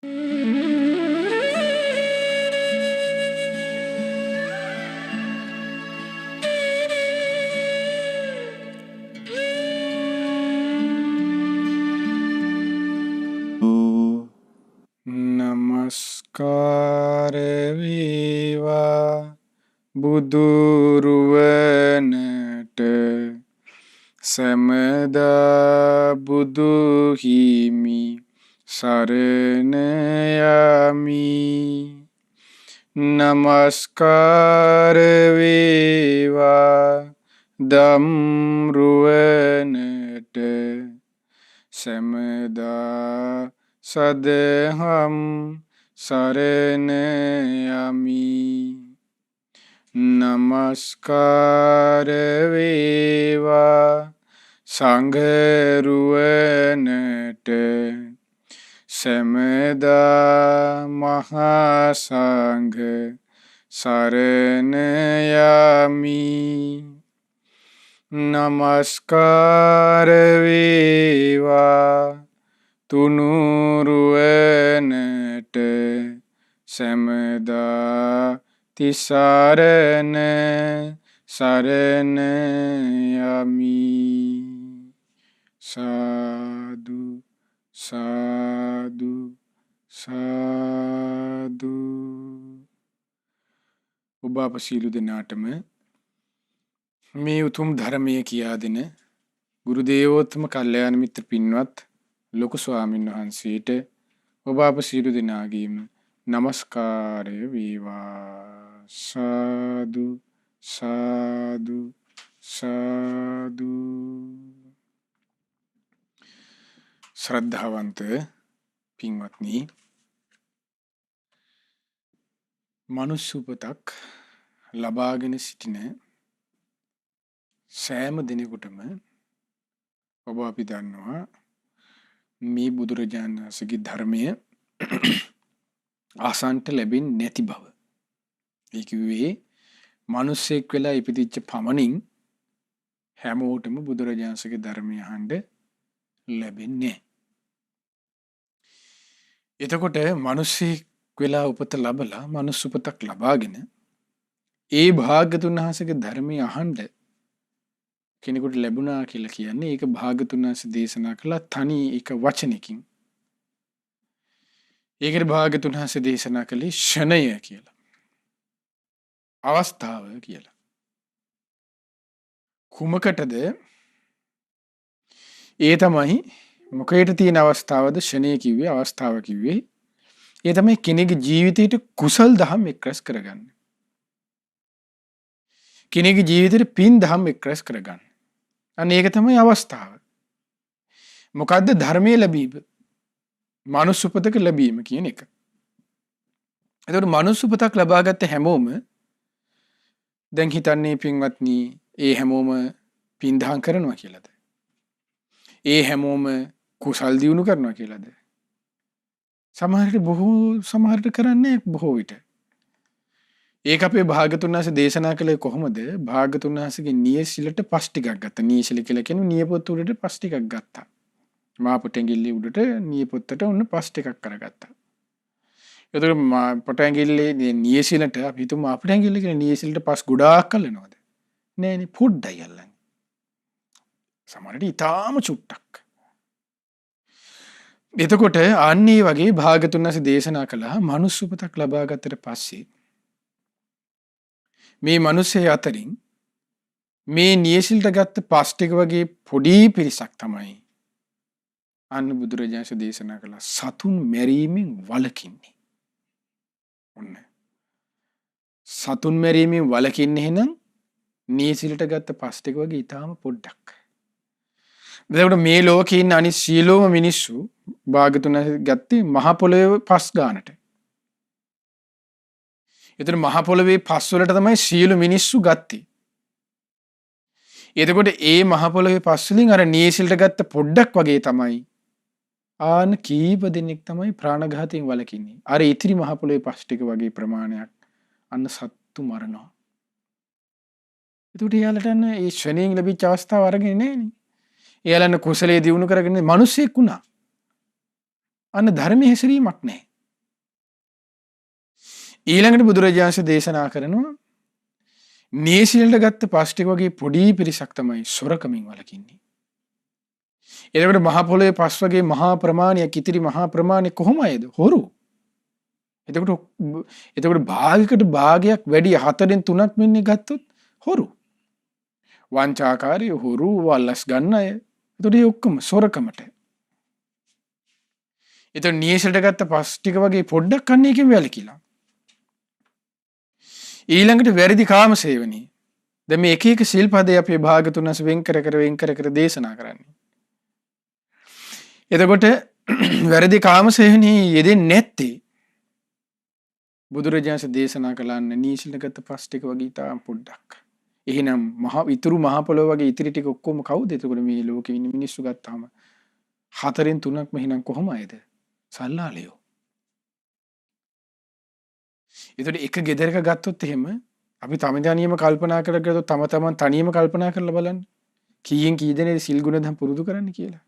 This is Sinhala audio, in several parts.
නමස්කාර වේවා බුදුරුවනට සැමදා බුදු හිමි සරණ යමි. නමස්කාර වේවා ධම්රුවනට සැමදා සදහම් සරණ යමි. නමස්කාර වේවා සංඝරුවනට සැමදා මහා සංඝ සරණ යමි. නමස්කාර වේවා තුනුරුවනට සැමදා තිසරණ සරණ යමි. සාදු සාදු සාදු. ඔබ අප සියලු දෙනාටම මේ උතුම් ධර්මය කියා දෙන ගුරු දේවෝත්තම කල්යාණ මිත්‍ර පින්වත් ලොකු ස්වාමීන් වහන්සේට ඔබ අප සියලු දෙනාගේම නමස්කාරය වේවා. සාදු සාදු සාදු. ශ්‍රද්ධාවන්ත පින්වත්නි, මනුෂ්‍ය උපතක් ලබාගෙන සිටින සෑම දිනෙකටම ඔබ අපි දන්නවා මේ බුදුරජාණන් වහන්සේගේ ධර්මය ආසන්ට ලැබෙන්නේ නැති බව. ඒ කිව්වේ මිනිසෙක් වෙලා ඉපදිච්ච පමණින් හැමෝටම බුදුරජාණන් වහන්සේගේ ධර්මය අහන්න ලැබෙන්නේ. එතකොට මිනිසෙක් වෙලා උපත ලැබලා මනුස්ස උපතක් ලබාගෙන ඒ භාග්‍යතුන් වහන්සේගේ ධර්මය අහන්න කෙනෙකුට ලැබුණා කියලා කියන්නේ ඒක භාග්‍යතුන් වහන්සේ දේශනා කළ තනි එක වචනකින්. ඒකට භාග්‍යතුන් වහන්සේ දේශනා කළේ ෂණය කියලා. අවස්ථාව කියලා. කුමකටද? ඒ තමයි මොකේට තියෙන අවස්ථාවද ෂණය කිව්වේ, අවස්ථාව කිව්වේ. ඒ තමයි කෙනෙකුගේ ජීවිතයට කුසල් දහම් එක්රැස් කරගන්න. කෙනෙකුගේ ජීවිතයට පින් දහම් එක්රැස් කරගන්න. අන්න ඒක තමයි අවස්ථාව. මොකද්ද? ධර්මයේ ලැබීම. මනුස්ස උපතක ලැබීම කියන එක. එතකොට මනුස්ස උපතක් ලබාගත්ත හැමෝම දැන් හිතන්නේ පින්වත්නි ඒ හැමෝම පින් දහම් කරනවා කියලාද? ඒ හැමෝම කුසල් දියුණු කරනවා කියලාද? සමහරට කරන්නේ බොහෝ විට. ඒක අපේ භාග්‍යතුන් වහන්සේ දේශනා කළේ කොහොමද? භාග්‍යතුන් වහන්සේගේ නියසිලට පස් ටිකක් ගත්තා. නියසිල කියලා කියන්නේ නියපොත්ත උඩට පස් ටිකක් ගත්තා. මා පොටැඟිල්ල උඩට නියපොත්තට ඔන්න පස් ටිකක් කරගත්තා. එතකොට මා පොටැඟිල්ලේ නියසිලට අපි හිතමු අපිට ඇඟිල්ල කියලා නියසිලට පස් ගොඩාක් අල්ලනවද? නෑනේ, පොඩ්ඩයි අල්ලන්නේ. සමහරට ඊටාම චුට්ටක්. එතකොට අන්නේ වගේ භාග්‍යතුන් වහන්සේ දේශනා කළා මනුස්ස උපතක් ලබා ගත්තට පස්සේ මේ මිනිස්සේ අතරින් මේ නියසිලට ගත්ත පස් ටික වගේ පොඩි පිරිසක් තමයි අන්න බුදුරජාණන් දේශනා කළා සතුන් මැරීමෙන් වළකින්නේ. ඔන්න සතුන් මැරීමෙන් වළකින්නේ එහෙනම් නියසිලට ගත්ත පස් ටික වගේ ඊටාම පොඩ්ඩක්. එතකොට මේ ලෝකේ ඉන්න අනිත් සියලුම මිනිස්සු භාග්‍යතුන් ගත්තේ මහ පොළොවේ පස් ගානට. එතන මහ පොළොවේ පස් වලට තමයි සියලු මිනිස්සු ගත්තේ. එතකොට ඒ මහ පොළොවේ පස් වලින් අර නියසිලට ගත්ත පොඩ්ඩක් වගේ තමයි ආන කීප දෙනෙක් තමයි ප්‍රාණඝාතයෙන් වළකින්නේ. අර ඉතිරි මහ පොළොවේ පස් ටික වගේ ප්‍රමාණයක් අන්න සත්තු මරනවා. එතකොට එයාලට ඒ ශ්‍රේණියෙන් ලැබිච්ච අවස්ථාව අරගෙන නෑනේ. එයාලන්න කුසලයේ දියුණු කරගෙන මිනිස්සෙක් වුණා. අන්න ධර්මයේ හැසිරීමක් නැහැ. ඊළඟට බුදුරජාණන් දේශනා කරනවා නියසිල්ට ගත්ත පස් ටික වගේ පොඩි පිරිසක් තමයි සොරකමින් වළකින්නේ. එතකොට මහ පොළොවේ පස් වගේ මහා ප්‍රමාණයක් ඉතිරි මහා ප්‍රමාණය කොහොමයිද? හොරු. එතකොට භාගයකට භාගයක් වැඩි 4න් 3ක් මෙන්නේ ගත්තොත් හොරු. වංචාකාරී හොරු වල්ලස් ගන්න අය. එතකොට ඒ ඔක්කොම සොරකමට. එතකොට නියසිල්ට ගත්ත පස් ටික වගේ පොඩ්ඩක් කන්නේ එකෙන් වැළකීලා. ඊළඟට වැරදි කාම සේවනී. දැන් මේ එක එක සිල්පදේ අපේ භාගතුන් වහන්සේ වෙන් කර දේශනා කරන්නේ. එතකොට වැරදි කාම සේවනී යෙදෙන්නේ නැත්තේ බුදුරජාණන් දේශනා කළාන්න නීසිල්ට ගත්ත පස් ටික වගේ තාම පොඩ්ඩක්. එහෙනම් ඉතුරු මහ පොළොව වගේ ඉතිරි ටික ඔක්කොම කවුද? එතකොට මේ ලෝකේ ඉන්න මිනිස්සු ගත්තාම 4න් 3ක්ම එහෙනම් කොහොමයිද? සල්ලාලයෝ. එතකොට එක ගෙදරක ගත්තොත් එහෙම අපි තනියම කල්පනා කරගත්තොත් තම තමන් තනියම කල්පනා කරලා බලන්න. කීයෙන් කී දෙනෙක් සිල් ගුණ දහම් පුරුදු කරන්න කියලා.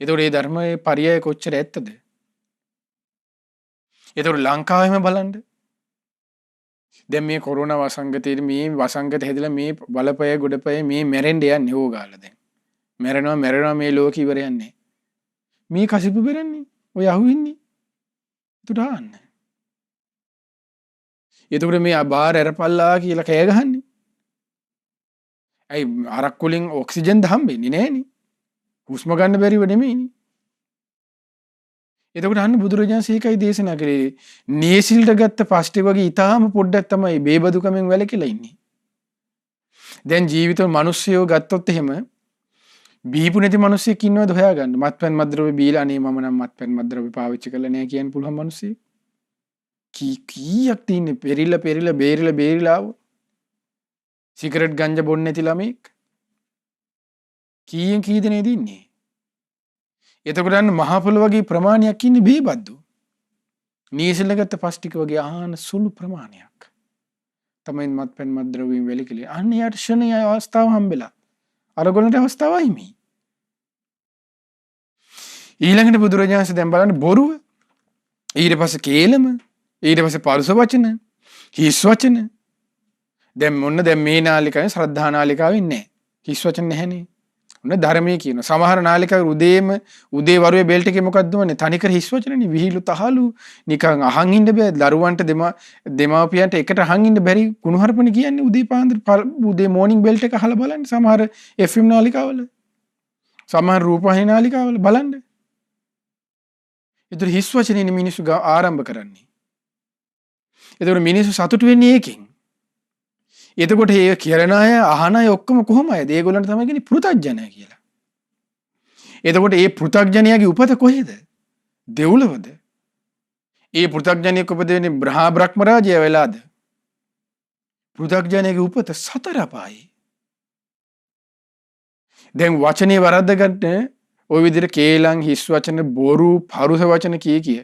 එතකොට මේ ධර්මයේ පරියය කොච්චර ඇත්තද? එතකොට ලංකාවෙම බලන්න. දැන් මේ කොරෝනා වසංගතයේ මේ වසංගත හැදලා මේ බලපය ගොඩපය මේ මැරෙන්න යන්නේ ඕගාලා දැන්. මැරෙනවා මේ ලෝක ඉවර යන්නේ. මේ කසිපු බෙරන්නේ. ඔය අහුවෙන්නේ. එතකොට ආන්න. එතකොට මේ බාර ඇරපල්ලා කියලා කෑ ගහන්නේ. ඇයි අරක් වලින් ඔක්සිජන් හම්බෙන්නේ නැහනේ. හුස්ම ගන්න බැරිව නෙමෙයිනේ. එතකොට අන්න බුදුරජාණන් සීකයි දේශනා කරේ නියසිල්ට ගත්ත පස් ටික වගේ ඊටාම පොඩ්ඩක් තමයි බේබදුකමෙන් වැළකීලා ඉන්නේ. දැන් ජීවිතවල මිනිස්සුયો ගත්තොත් එහෙම බීපු නැති මිනිස්සෙක් ඉන්නවද හොයාගන්න. මත්පැන් මද්ද්‍රව්‍ය බීලා අනේ මම නම් මත්පැන් මද්ද්‍රව්‍ය පාවිච්චි කරලා නැහැ කියන්න පුළුවන් මිනිස්සෙක්. කීයක් තින්නේ පෙරිලා බේරිලා ආව. සිගරට් ගංජා බොන්නේ නැති ළමෙක්. කීයෙන් කී දෙනෙක්ද ඉන්නේ? එතකොට අන්න මහ පොළොව වගේ ප්‍රමාණයක් ඉන්නේ බේබද්දු. නීසල ගත්ත පස් ටික වගේ ආහන සුළු ප්‍රමාණයක්. තමයි මත්පැන් මද්ද්‍රව්‍යයෙන් වැළකීලි. අන්න යාට ෂණීය අවස්ථාව හම්බෙලා. අරගොල්ලන්ට අවස්ථාවයි මේ. ඊළඟට බුදුරජාණන් දැන් බලන්න බොරුව. ඊට පස්සේ කේලම. ඊට පස්සේ පරුස වචන. හිස් වචන. දැන් මේ නාලිකාවේ ශ්‍රද්ධා නාලිකාවේ ඉන්නේ. හිස් වචන නැහැනේ. ඔන්න ධර්මයේ කියන සමහර නාලිකාවේ උදේ වරුවේ බෙල්ට් එකේ මොකක්ද වන්නේ? තනිකර හිස් වචනනේ. විහිළු තහළු නිකන් අහන් ඉන්න බෑ. දරුවන්ට දෙමාපියන්ට එකට අහන් ඉන්න බැරි කුණුහරුපනේ කියන්නේ උදේ පාන්දර උදේ මෝර්නින් බෙල්ට් එක අහලා බලන්න. සමහර FM නාලිකාවල සමහර රූපවාහිනී නාලිකාවල බලන්න. ඒතර හිස් වචනේ මිනිස්සු ආරම්භ කරන්නේ. ඒතර මිනිස්සු සතුටු වෙන්නේ ඒකෙන්. එතකොට ඒ කරන අය අහන අය ඔක්කොම කොහොමයිද? ඒගොල්ලන්ට තමයි කියන්නේ පෘථග්ජනය කියලා. එතකොට ඒ පෘථග්ජනයාගේ උපත කොහෙද? දෙව්ලොවද? ඒ පෘථග්ජනයෙක් උපදින්නේ බ්‍රහ්ම රාජ්‍යය වෙලාද? පෘථග්ජනයාගේ උපත සතර අපායේ. දැන් වචනේ වරද්ද ගන්න ওই විදිහට කේලම් හිස් වචන බොරු පරුස වචන කිය.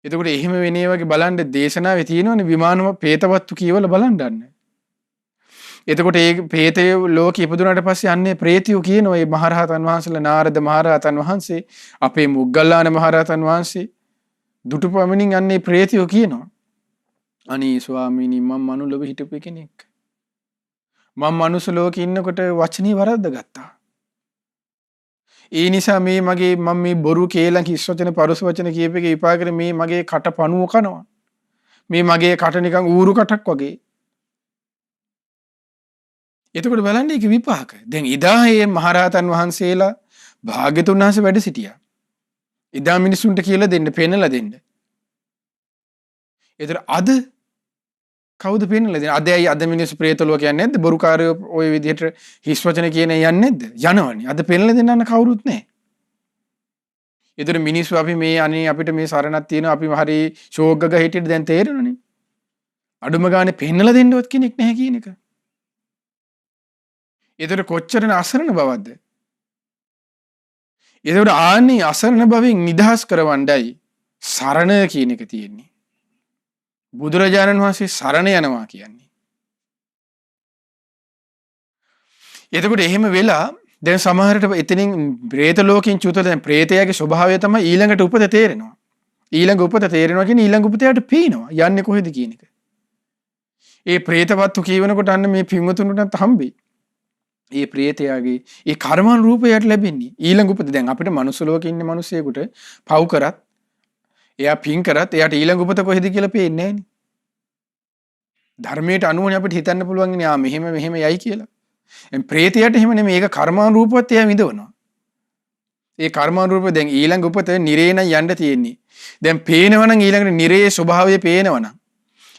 එතකොට එහෙම වෙනේ වගේ බලන්න දේශනාවේ තියෙනවනේ විමානම പ്രേතවත්තු කියවලා බලන්න. එතකොට ඒ പ്രേතය ලෝකෙ ඉපදුනාට පස්සේ අන්නේ പ്രേතියෝ කියනවා මේ මහරහතන් වහන්සේලා නාරද මහරහතන් වහන්සේ අපේ මුග්ගල්ලාන මහරහතන් වහන්සේ දුටුපමණින් අන්නේ പ്രേතියෝ කියනවා අනේ ස්වාමීනි මම මනුලොව හිටපු කෙනෙක්. මම මනුස්ස ලෝකෙ ඉන්නකොට වචනේ වරද්ද ගත්තා. ඒ නිසා මම මේ බොරු කේලම් හිස් වචන පරුස වචන කියප එක විපාකෙට මේ මගේ කට පණුව කනවා. මේ මගේ කට නිකන් ඌරු කටක් වගේ. එතකොට බලන්න ඒක විපාක. දැන් ඉදා මේ මහරහතන් වහන්සේලා භාග්‍යතුන් වහන්සේ වැඩ සිටියා. ඉදා මිනිසුන්ට කියලා දෙන්න, පෙන්නලා දෙන්න. ඒතර අද කවුද පෙන්නලා දෙන්නේ? අද මිනිස්සු പ്രേත ලෝක යන්නේ නැද්ද? බොරුකාරයෝ ওই විදිහට හිස් වචන කියන යන්නේ නැද්ද? යනවනේ. අද පෙන්නලා දෙන්න කවුරුත් නැහැ. ඒතර මිනිස්සු අපි මේ අනේ අපිට මේ සරණක් තියෙනවා අපි හරි ෂෝක් ගහ හිටියට දැන් තේරෙනවනේ. අඩුම ගානේ පෙන්නලා දෙන්නවත් කෙනෙක් නැහැ කියන එක. ඒතර කොච්චරන අසරණ බවක්ද? ඒතර ආන්නේ අසරණ බවෙන් නිදහස් කරවන්නයි සරණ කියන එක තියෙන්නේ. බුදුරජාණන් වහන්සේ සරණ යනවා කියන්නේ. එතකොට එහෙම වෙලා දැන් සමහරට එතනින් പ്രേත ලෝකෙන් චුත දැන් പ്രേතයාගේ ස්වභාවය තමයි ඊළඟට උපත තේරෙනවා. ඊළඟ උපත තේරෙනවා කියන්නේ ඊළඟ උපතයට පේනවා යන්නේ කොහෙද කියන එක. ඒ പ്രേතවත්තු කියවනකොට අන්න මේ පින්වතුන්ටත් හම්බෙයි. ඒ ප්‍රේතයාගේ ඒ කර්මානුරූපයට ලැබෙන්නේ ඊළඟ උපත. දැන් අපිට මනුස්ස ලෝකේ ඉන්න මිනිස්සෙකුට පව් කරත් එයා පින් කරත් එයාට ඊළඟ උපත කොහෙද කියලා පේන්නේ නැහනේ. ධර්මයට අනුවනේ අපිට හිතන්න පුළුවන් ඉන්නේ මෙහෙම යයි කියලා. එම් ප්‍රේතයට එහෙම නෙමෙයි. ඒක කර්මානුරූපවත් එයා විඳවනවා. ඒ කර්මානුරූප දැන් ඊළඟ උපත නිරේන යන්න තියෙන්නේ. දැන් පේනවනම් ඊළඟට නිරේ ස්වභාවය පේනවනම්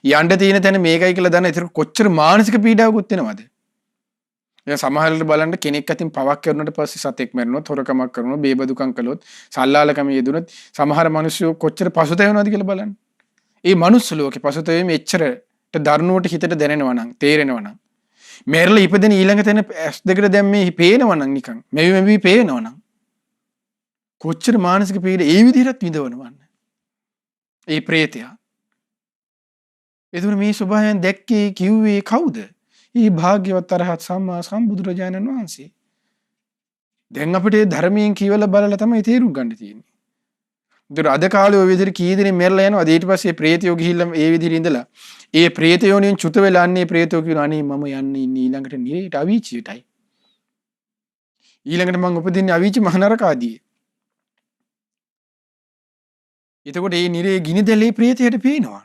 යන්න තියෙන තැන මේකයි කියලා දන්න. ඒතර කොච්චර මානසික පීඩාවකුත් වෙනවද? දැන් සමහරවිට බලන්න කෙනෙක් අතින් පවක් කරනකොට පස්සේ සතෙක් මැරුණොත්, හොරකමක් කරනොත්, බේබදුකම් කළොත්, සල්ලාලකම යෙදුනොත් සමහර මිනිස්සු කොච්චර පසුතැවෙනවද කියලා බලන්න. ඒ මනුස්ස ලෝකේ පසුතැවීම එච්චරට දරුණුවට හිතට දැනෙනවා නම්, තේරෙනවා නම්, මෙරළ ඉපදෙන ඊළඟ තැන ඇස් දෙකට දැන් මේ පේනවා නම් නිකන් මෙවි පේනවා නම් කොච්චර මානසික පීඩ ඒ විදිහට විඳවනවන්න. ඒ ප්‍රේතයා. එතකොට මේ ස්වභාවයෙන් දැක්කේ කිව්වේ කවුද? ඊ භාග්‍යවත් අරහත් සම්මා සම්බුදුරජාණන් වහන්සේ. දැන් අපිට ධර්මයෙන් කියවලා බලලා තමයි තේරුම් ගන්න තියෙන්නේ. ඒතර අද කාලේ ওই විදිහට කී දෙනෙක් මෙරලා යනවා. ඊට පස්සේ ප්‍රේතයෝ ගිහිල්ලා ඒ විදිහට ඉඳලා ඒ ප්‍රේතයෝනින් චුත වෙලා අන්නේ ප්‍රේතයෝ කියනවා අනේ මම යන්නේ ඊළඟට නිරේට අවීචියටයි. ඊළඟට මම උපදින්නේ අවීචි මහනරකාදී. එතකොට මේ නිරේ ගිනි දැලේ ප්‍රේතයට පේනවා.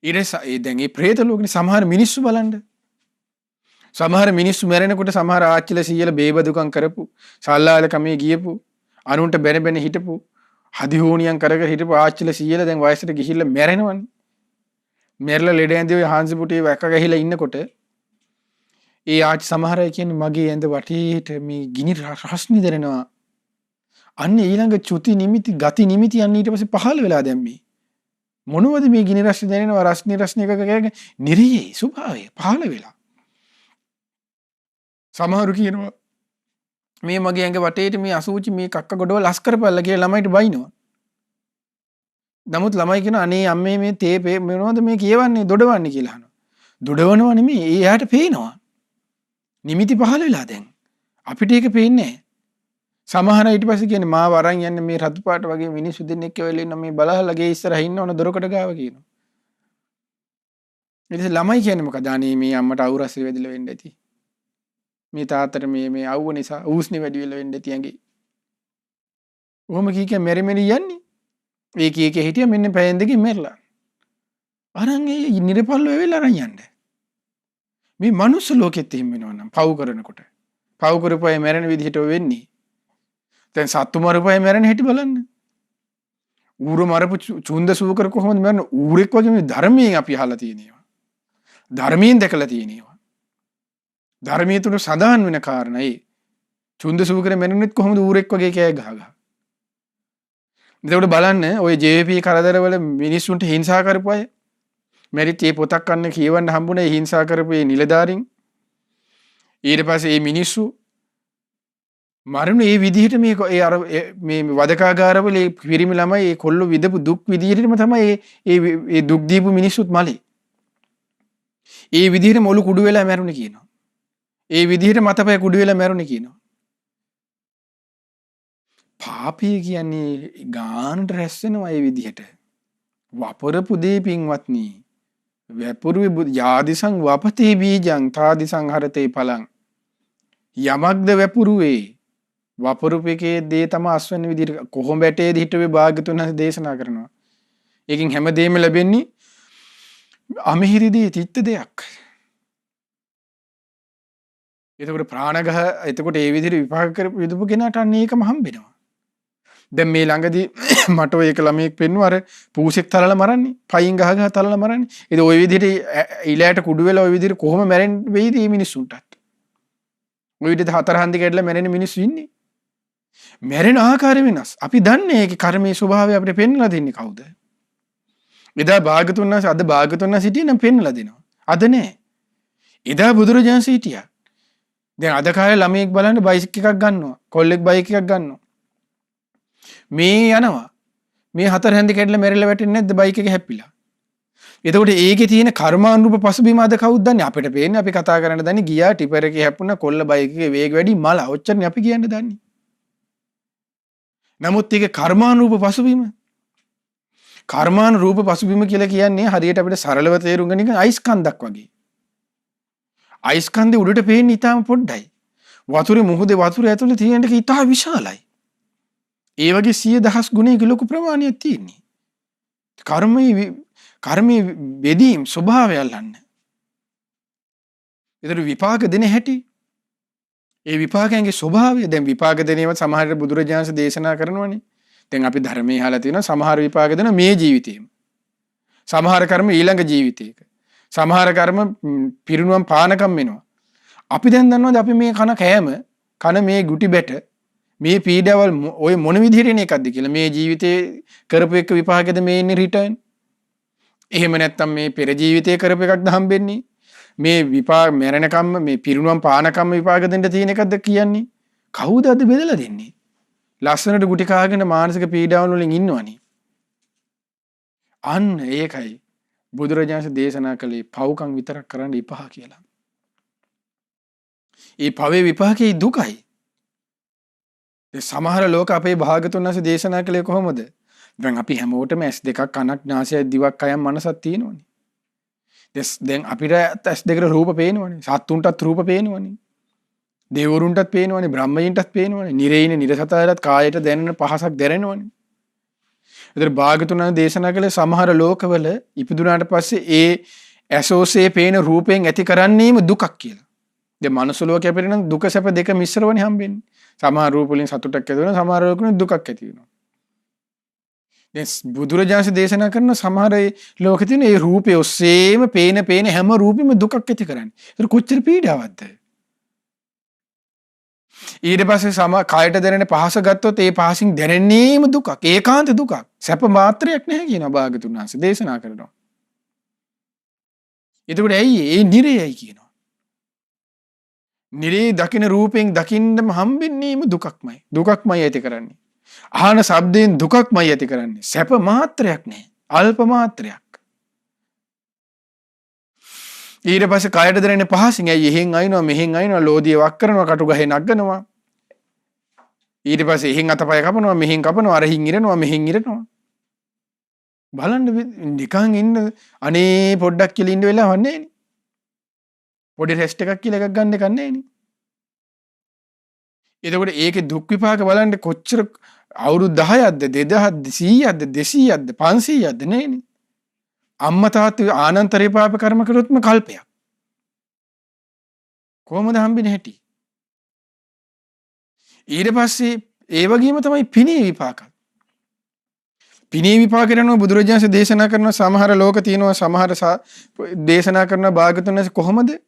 දැන් මේ ප්‍රේත ලෝකනේ සමහර මිනිස්සු බලන්න. සමහර මිනිස්සු මැරෙනකොට සමහර ආච්චිලා සීයලා බේබදුකම් කරපු, සල්ලාලකමේ ගියපු, අනුන්ට බැන හිටපු, හදිහෝනියම් කර හිටපු ආච්චිලා සීයලා දැන් වයසට ගිහිල්ලා මැරෙනවනේ. මැරලා ලෙඩ ඇඳේ ඔය හාන්සි පුටේ වැක ගහිලා ඉන්නකොට ඒ ආච්චි සමහර අය කියන්නේ මගේ ඇඳ වටේට මේ ගිනි රස්නි දැනෙනවා. අන්න ඊළඟ චුති නිමිති, ගති නිමිති අන්න ඊට පස්සේ පහළ වෙලා දැන් මේ මොනවද මේ ගිනි රස්නි දැනෙනවා රස්නි එකක නිරියේ ස්වභාවය පහළ වෙලා. සමහරු කියනවා මේ මගේ ඇඟ වටේට මේ අසූචි මේ කක්ක ගොඩවල් ලස් කරපල්ලා කියලා ළමයිට බයිනවා. නමුත් ළමයි කියන අනේ අම්මේ මේ තේ මොනවද මේ කියවන්නේ දොඩවන්නේ කියලා අහනවා. දොඩවනවා නෙමෙයි එයාට පේනවා. නිමිති පහළ වෙලා දැන්. අපිට ඒක පේන්නේ නැහැ. සමහර ඊට පස්සේ කියන්නේ මාව අරන් යන්නේ මේ රතු පාට වගේ මිනිස්සු දෙන්නෙක් කියලා ඉන්න මේ බලහලගේ ඉස්සරහ ඉන්නවන දොරකඩ ගාව කියනවා. ඊට පස්සේ ළමයි කියන්නේ මොකද? අනේ මේ අම්මට අවුරස්සේ වැදිලා වෙන්න ඇති. මේ තාත්තට මේ අවුව නිසා ඌස්නේ වැඩි වෙලා වෙන්න ඇති ඇඟේ. කොහොම කීක මෙරි යන්නේ. ඒ කීක හිටිය මෙන්න පැයෙන් දෙකකින් මෙරලා. අරන් ඒ නිරපල්ලෝ වෙලා අරන් යන්න. මේ මනුස්ස ලෝකෙත් එහෙම වෙනවනම් පව් කරනකොට. පව් කරපුවා මැරෙන විදිහට වෙන්නේ. දැන් සත්තු මරපුවා මැරෙන හැටි බලන්න. ඌර මරපු චුන්ද සූකර කොහොමද මැරෙන්නේ? ඌරෙක් වගේ මේ ධර්මයෙන් අපි අහලා තියෙනවා. ධර්මයෙන් දැකලා තියෙනවා. ධර්මයේ තුන සදාන් වෙන කාරණා ඒ. චුන්ද සූකර මැරෙන්නෙත් කොහොමද ඌරෙක් වගේ කෑ ගහ ගහ. එතකොට බලන්න ওই ජේ.පී. කරදරවල මිනිස්සුන්ට හිංසා කරපු අය මෙරිත් මේ පොතක් ගන්න කියවන්න හම්බුනේ හිංසා කරපු මේ නිලධාරීන්. ඊට පස්සේ මේ මිනිස්සු මරණ ඒ විදිහට මේ වදකාගාරවල ඒ පිරිමි ළමයි ඒ කොල්ල විඳපු දුක් විදිහටම තමයි ඒ දුක් දීපු මිනිස්සුත් මලේ. ඒ විදිහට මොළු කුඩු වෙලා මැරුණේ කියනවා. ඒ විදිහට මතපය කුඩු වෙලා මැරුණේ කියනවා. පාපය කියන්නේ ගානට රැස් වෙනවා ඒ විදිහට. වපරපු දේ පින්වත්නි. වැපුරුවේ යාදිසං වපතේ බීජං තාදිසං හරතේ පලං. යමක්ද වැපුරුවේ වපුරුපේකේ දේ තමයි අස්වැන්න විදිහට කොහොම බැටේද හිටුවේ භාග්‍යතුන් හසේ දේශනා කරනවා. ඒකෙන් හැමදේම ලැබෙන්නේ අමිහිරිදී තිත්ත දෙයක්. එතකොට ප්‍රාණඝ එතකොට ඒ විදිහට විපාක කරපු යුතුපු කෙනාට අන්න ඒකම හම්බෙනවා. දැන් මේ ළඟදී මට ඔය එක ළමයෙක් පෙන්නුවා අර පූසෙක් තලලා මරන්නේ. පයින් ගහ තලලා මරන්නේ. ඉතින් ওই විදිහට ඊළෑට කුඩු වෙලා ওই විදිහට කොහොම මැරෙන්න වෙයිද මේ මිනිස්සුන්ටත්? ওই විදිහට හතර හන්දි කැඩලා මැරෙන මිනිස්සු ඉන්නේ. මැරෙන ආකාරය වෙනස්. අපි දන්නේ ඒකේ කර්මයේ ස්වභාවය අපිට පෙන්වලා දෙන්නේ කවුද? එදා භාගතුන් වහන්සේ අද භාගතුන් වහන්සේ හිටියේ නම් පෙන්වලා දෙනවා. අද නෑ. එදා බුදුරජාණන් හිටියා. දැන් අද කාලේ ළමයෙක් බලන්න බයිසික් එකක් ගන්නවා. කොල්ලෙක් බයික් එකක් ගන්නවා. මේ යනවා. මේ හතර හැන්දි කැඩලා මැරිලා වැටෙන්නේ නැද්ද බයික් එක හැප්පිලා? එතකොට ඒකේ තියෙන කර්මානුරූප පසුබිම අද කවුද දන්නේ? අපිට පේන්නේ අපි කතා කරන්න දන්නේ ගියා ටිපර් එකේ හැප්පුණා කොල්ල බයික් එකේ වේග වැඩි මල. ඔච්චරනේ අපි කියන්න දන්නේ. නමුත් ඒක කර්මානුරූප පසුබිම. කර්මානුරූප පසුබිම කියලා කියන්නේ හරියට අපිට සරලව තේරුම් ගන්න අයිස් කන්දක් වගේ. අයිස් කන්දේ උඩට පේන්නේ ඊටාම පොඩ්ඩයි. වතුරේ මුහුදේ වතුර ඇතුලේ තියෙන එක ඊටා විශාලයි. ඒ වගේ 100,000 ගුණයක ලොකු ප්‍රමාණයක් තියෙන්නේ. කර්මයේ බෙදීම් ස්වභාවය අල්ලන්න. ඒතර විපාක දෙන හැටි. ඒ විපාකයන්ගේ ස්වභාවය දැන් විපාක දෙනේම සමහර බුදුරජාණන් දේශනා කරනවනේ. දැන් අපි ධර්මයේ අහලා තියෙනවා සමහර විපාක දෙන මේ ජීවිතේම. සමහර කර්ම ඊළඟ ජීවිතයක. සමහර කර්ම පිරිනුවම් පානකම් වෙනවා. අපි දැන් දන්නවද අපි මේ කන මේ ගුටි බැට මේ පීඩාවල් ඔය මොන විදිහට එන එකක්ද කියලා මේ ජීවිතේ කරපු එක විපාකෙද මේ ඉන්නේ රිටර්න්. එහෙම නැත්නම් මේ පෙර ජීවිතේ කරපු එකක්ද හම්බෙන්නේ. මේ විපාක මරණකම්ම මේ පිරිනුවම් පානකම්ම විපාක දෙන්න තියෙන එකක්ද කියන්නේ. කවුද අද බෙදලා දෙන්නේ? ලස්සනට ගුටි කාගෙන මානසික පීඩාවන් වලින් ඉන්නවනේ. අන්න ඒකයි බුදුරජාණන් දේශනා කළේ පව්කම් විතරක් කරන්න ඉපහා කියලා. ඒ පවේ විපාකේ දුකයි. ඒ සමහර ලෝක අපේ භාගතුන් වහන්සේ දේශනා කළේ කොහොමද? දැන් අපි හැමෝටම ඇස් දෙකක් කනක් නාසය දිවක් කයම් මනසක් තියෙනවනේ. දැන් අපිට ඇස් දෙකට රූප පේනවනේ. සත්තුන්ටත් රූප පේනවනේ. දෙවරුන්ටත් පේනවනේ. බ්‍රහ්මයන්ටත් පේනවනේ. නිරේින නිරසතාවලත් කායයට දැනෙන පහසක් දැනෙනවනේ. ඒතර භාගතුන් වහන්සේ දේශනා කළේ සමහර ලෝකවල ඉපදුනාට පස්සේ ඒ ඇසෝසේ පේන රූපයෙන් ඇති කරන්නේම දුකක් කියලා. දැන් මනුස්ස ලෝකයේ අපිට නම් දුක සැප දෙක මිශ්‍රවනේ හම්බෙන්නේ. සමහර රූප වලින් සතුටක් ඇති වෙනවා, සමහර රූප වලින් දුකක් ඇති වෙනවා. දැන් බුදුරජාණන් දේශනා කරන සමහර ලෝකෙ තියෙන ඒ රූපය ඔස්සේම පේන හැම රූපෙම දුකක් ඇති කරන්නේ. ඒක කොච්චර පීඩාවක්ද? ඊට පස්සේ කායට දැනෙන පහස ගත්තොත් ඒ පහසින් දැනෙන්නේම දුකක්. ඒකාන්ත දුකක්. සැප මාත්‍රයක් නැහැ කියනවා භාගතුන් වහන්සේ දේශනා කරනවා. එතකොට ඇයි ඒ නිරයයි කියනවා. නිරේ දකින රූපෙන් දකින්නම හම්බෙන්නේම දුකක්මයි. දුකක්මයි ඇති කරන්නේ. අහන ශබ්දයෙන් දුකක්මයි ඇති කරන්නේ. සැප මාත්‍රයක් නැහැ. අල්ප මාත්‍රයක්. ඊට පස්සේ කායට දැනෙන පහසින් ඇයි එහෙන් අයින්නවා මෙහෙන් අයින්නවා ලෝදිය වක් කරනවා කටු ගහේ නගනවා. ඊට පස්සේ එහෙන් අතපය කපනවා මෙහෙන් කපනවා අරහින් ඉරනවා මෙහෙන් ඉරනවා. බලන්න නිකන් ඉන්න අනේ පොඩ්ඩක් කියලා ඉන්න වෙලාවක් නැහැ නේ. පොඩි රෙස්ට් එකක් කියලා එකක් ගන්න එකක් නැහැ නේ. එතකොට ඒකේ දුක් විපාක බලන්න කොච්චර අවුරුදු 10ක්ද 2100ක්ද 200ක්ද 500ක්ද නේනේ. අම්මා තාත්තා ආනන්තරේ පාප කර්ම කරොත්ම කල්පයක්. කොහොමද හම්බෙන්නේ හැටි? ඊට පස්සේ ඒ වගේම තමයි පිනේ විපාක. පිනේ විපාක කරනවා බුදුරජාණන් දේශනා කරන සමහර ලෝක තියෙනවා සමහර දේශනා කරන භාගතුන් වහන්සේ කොහොමද?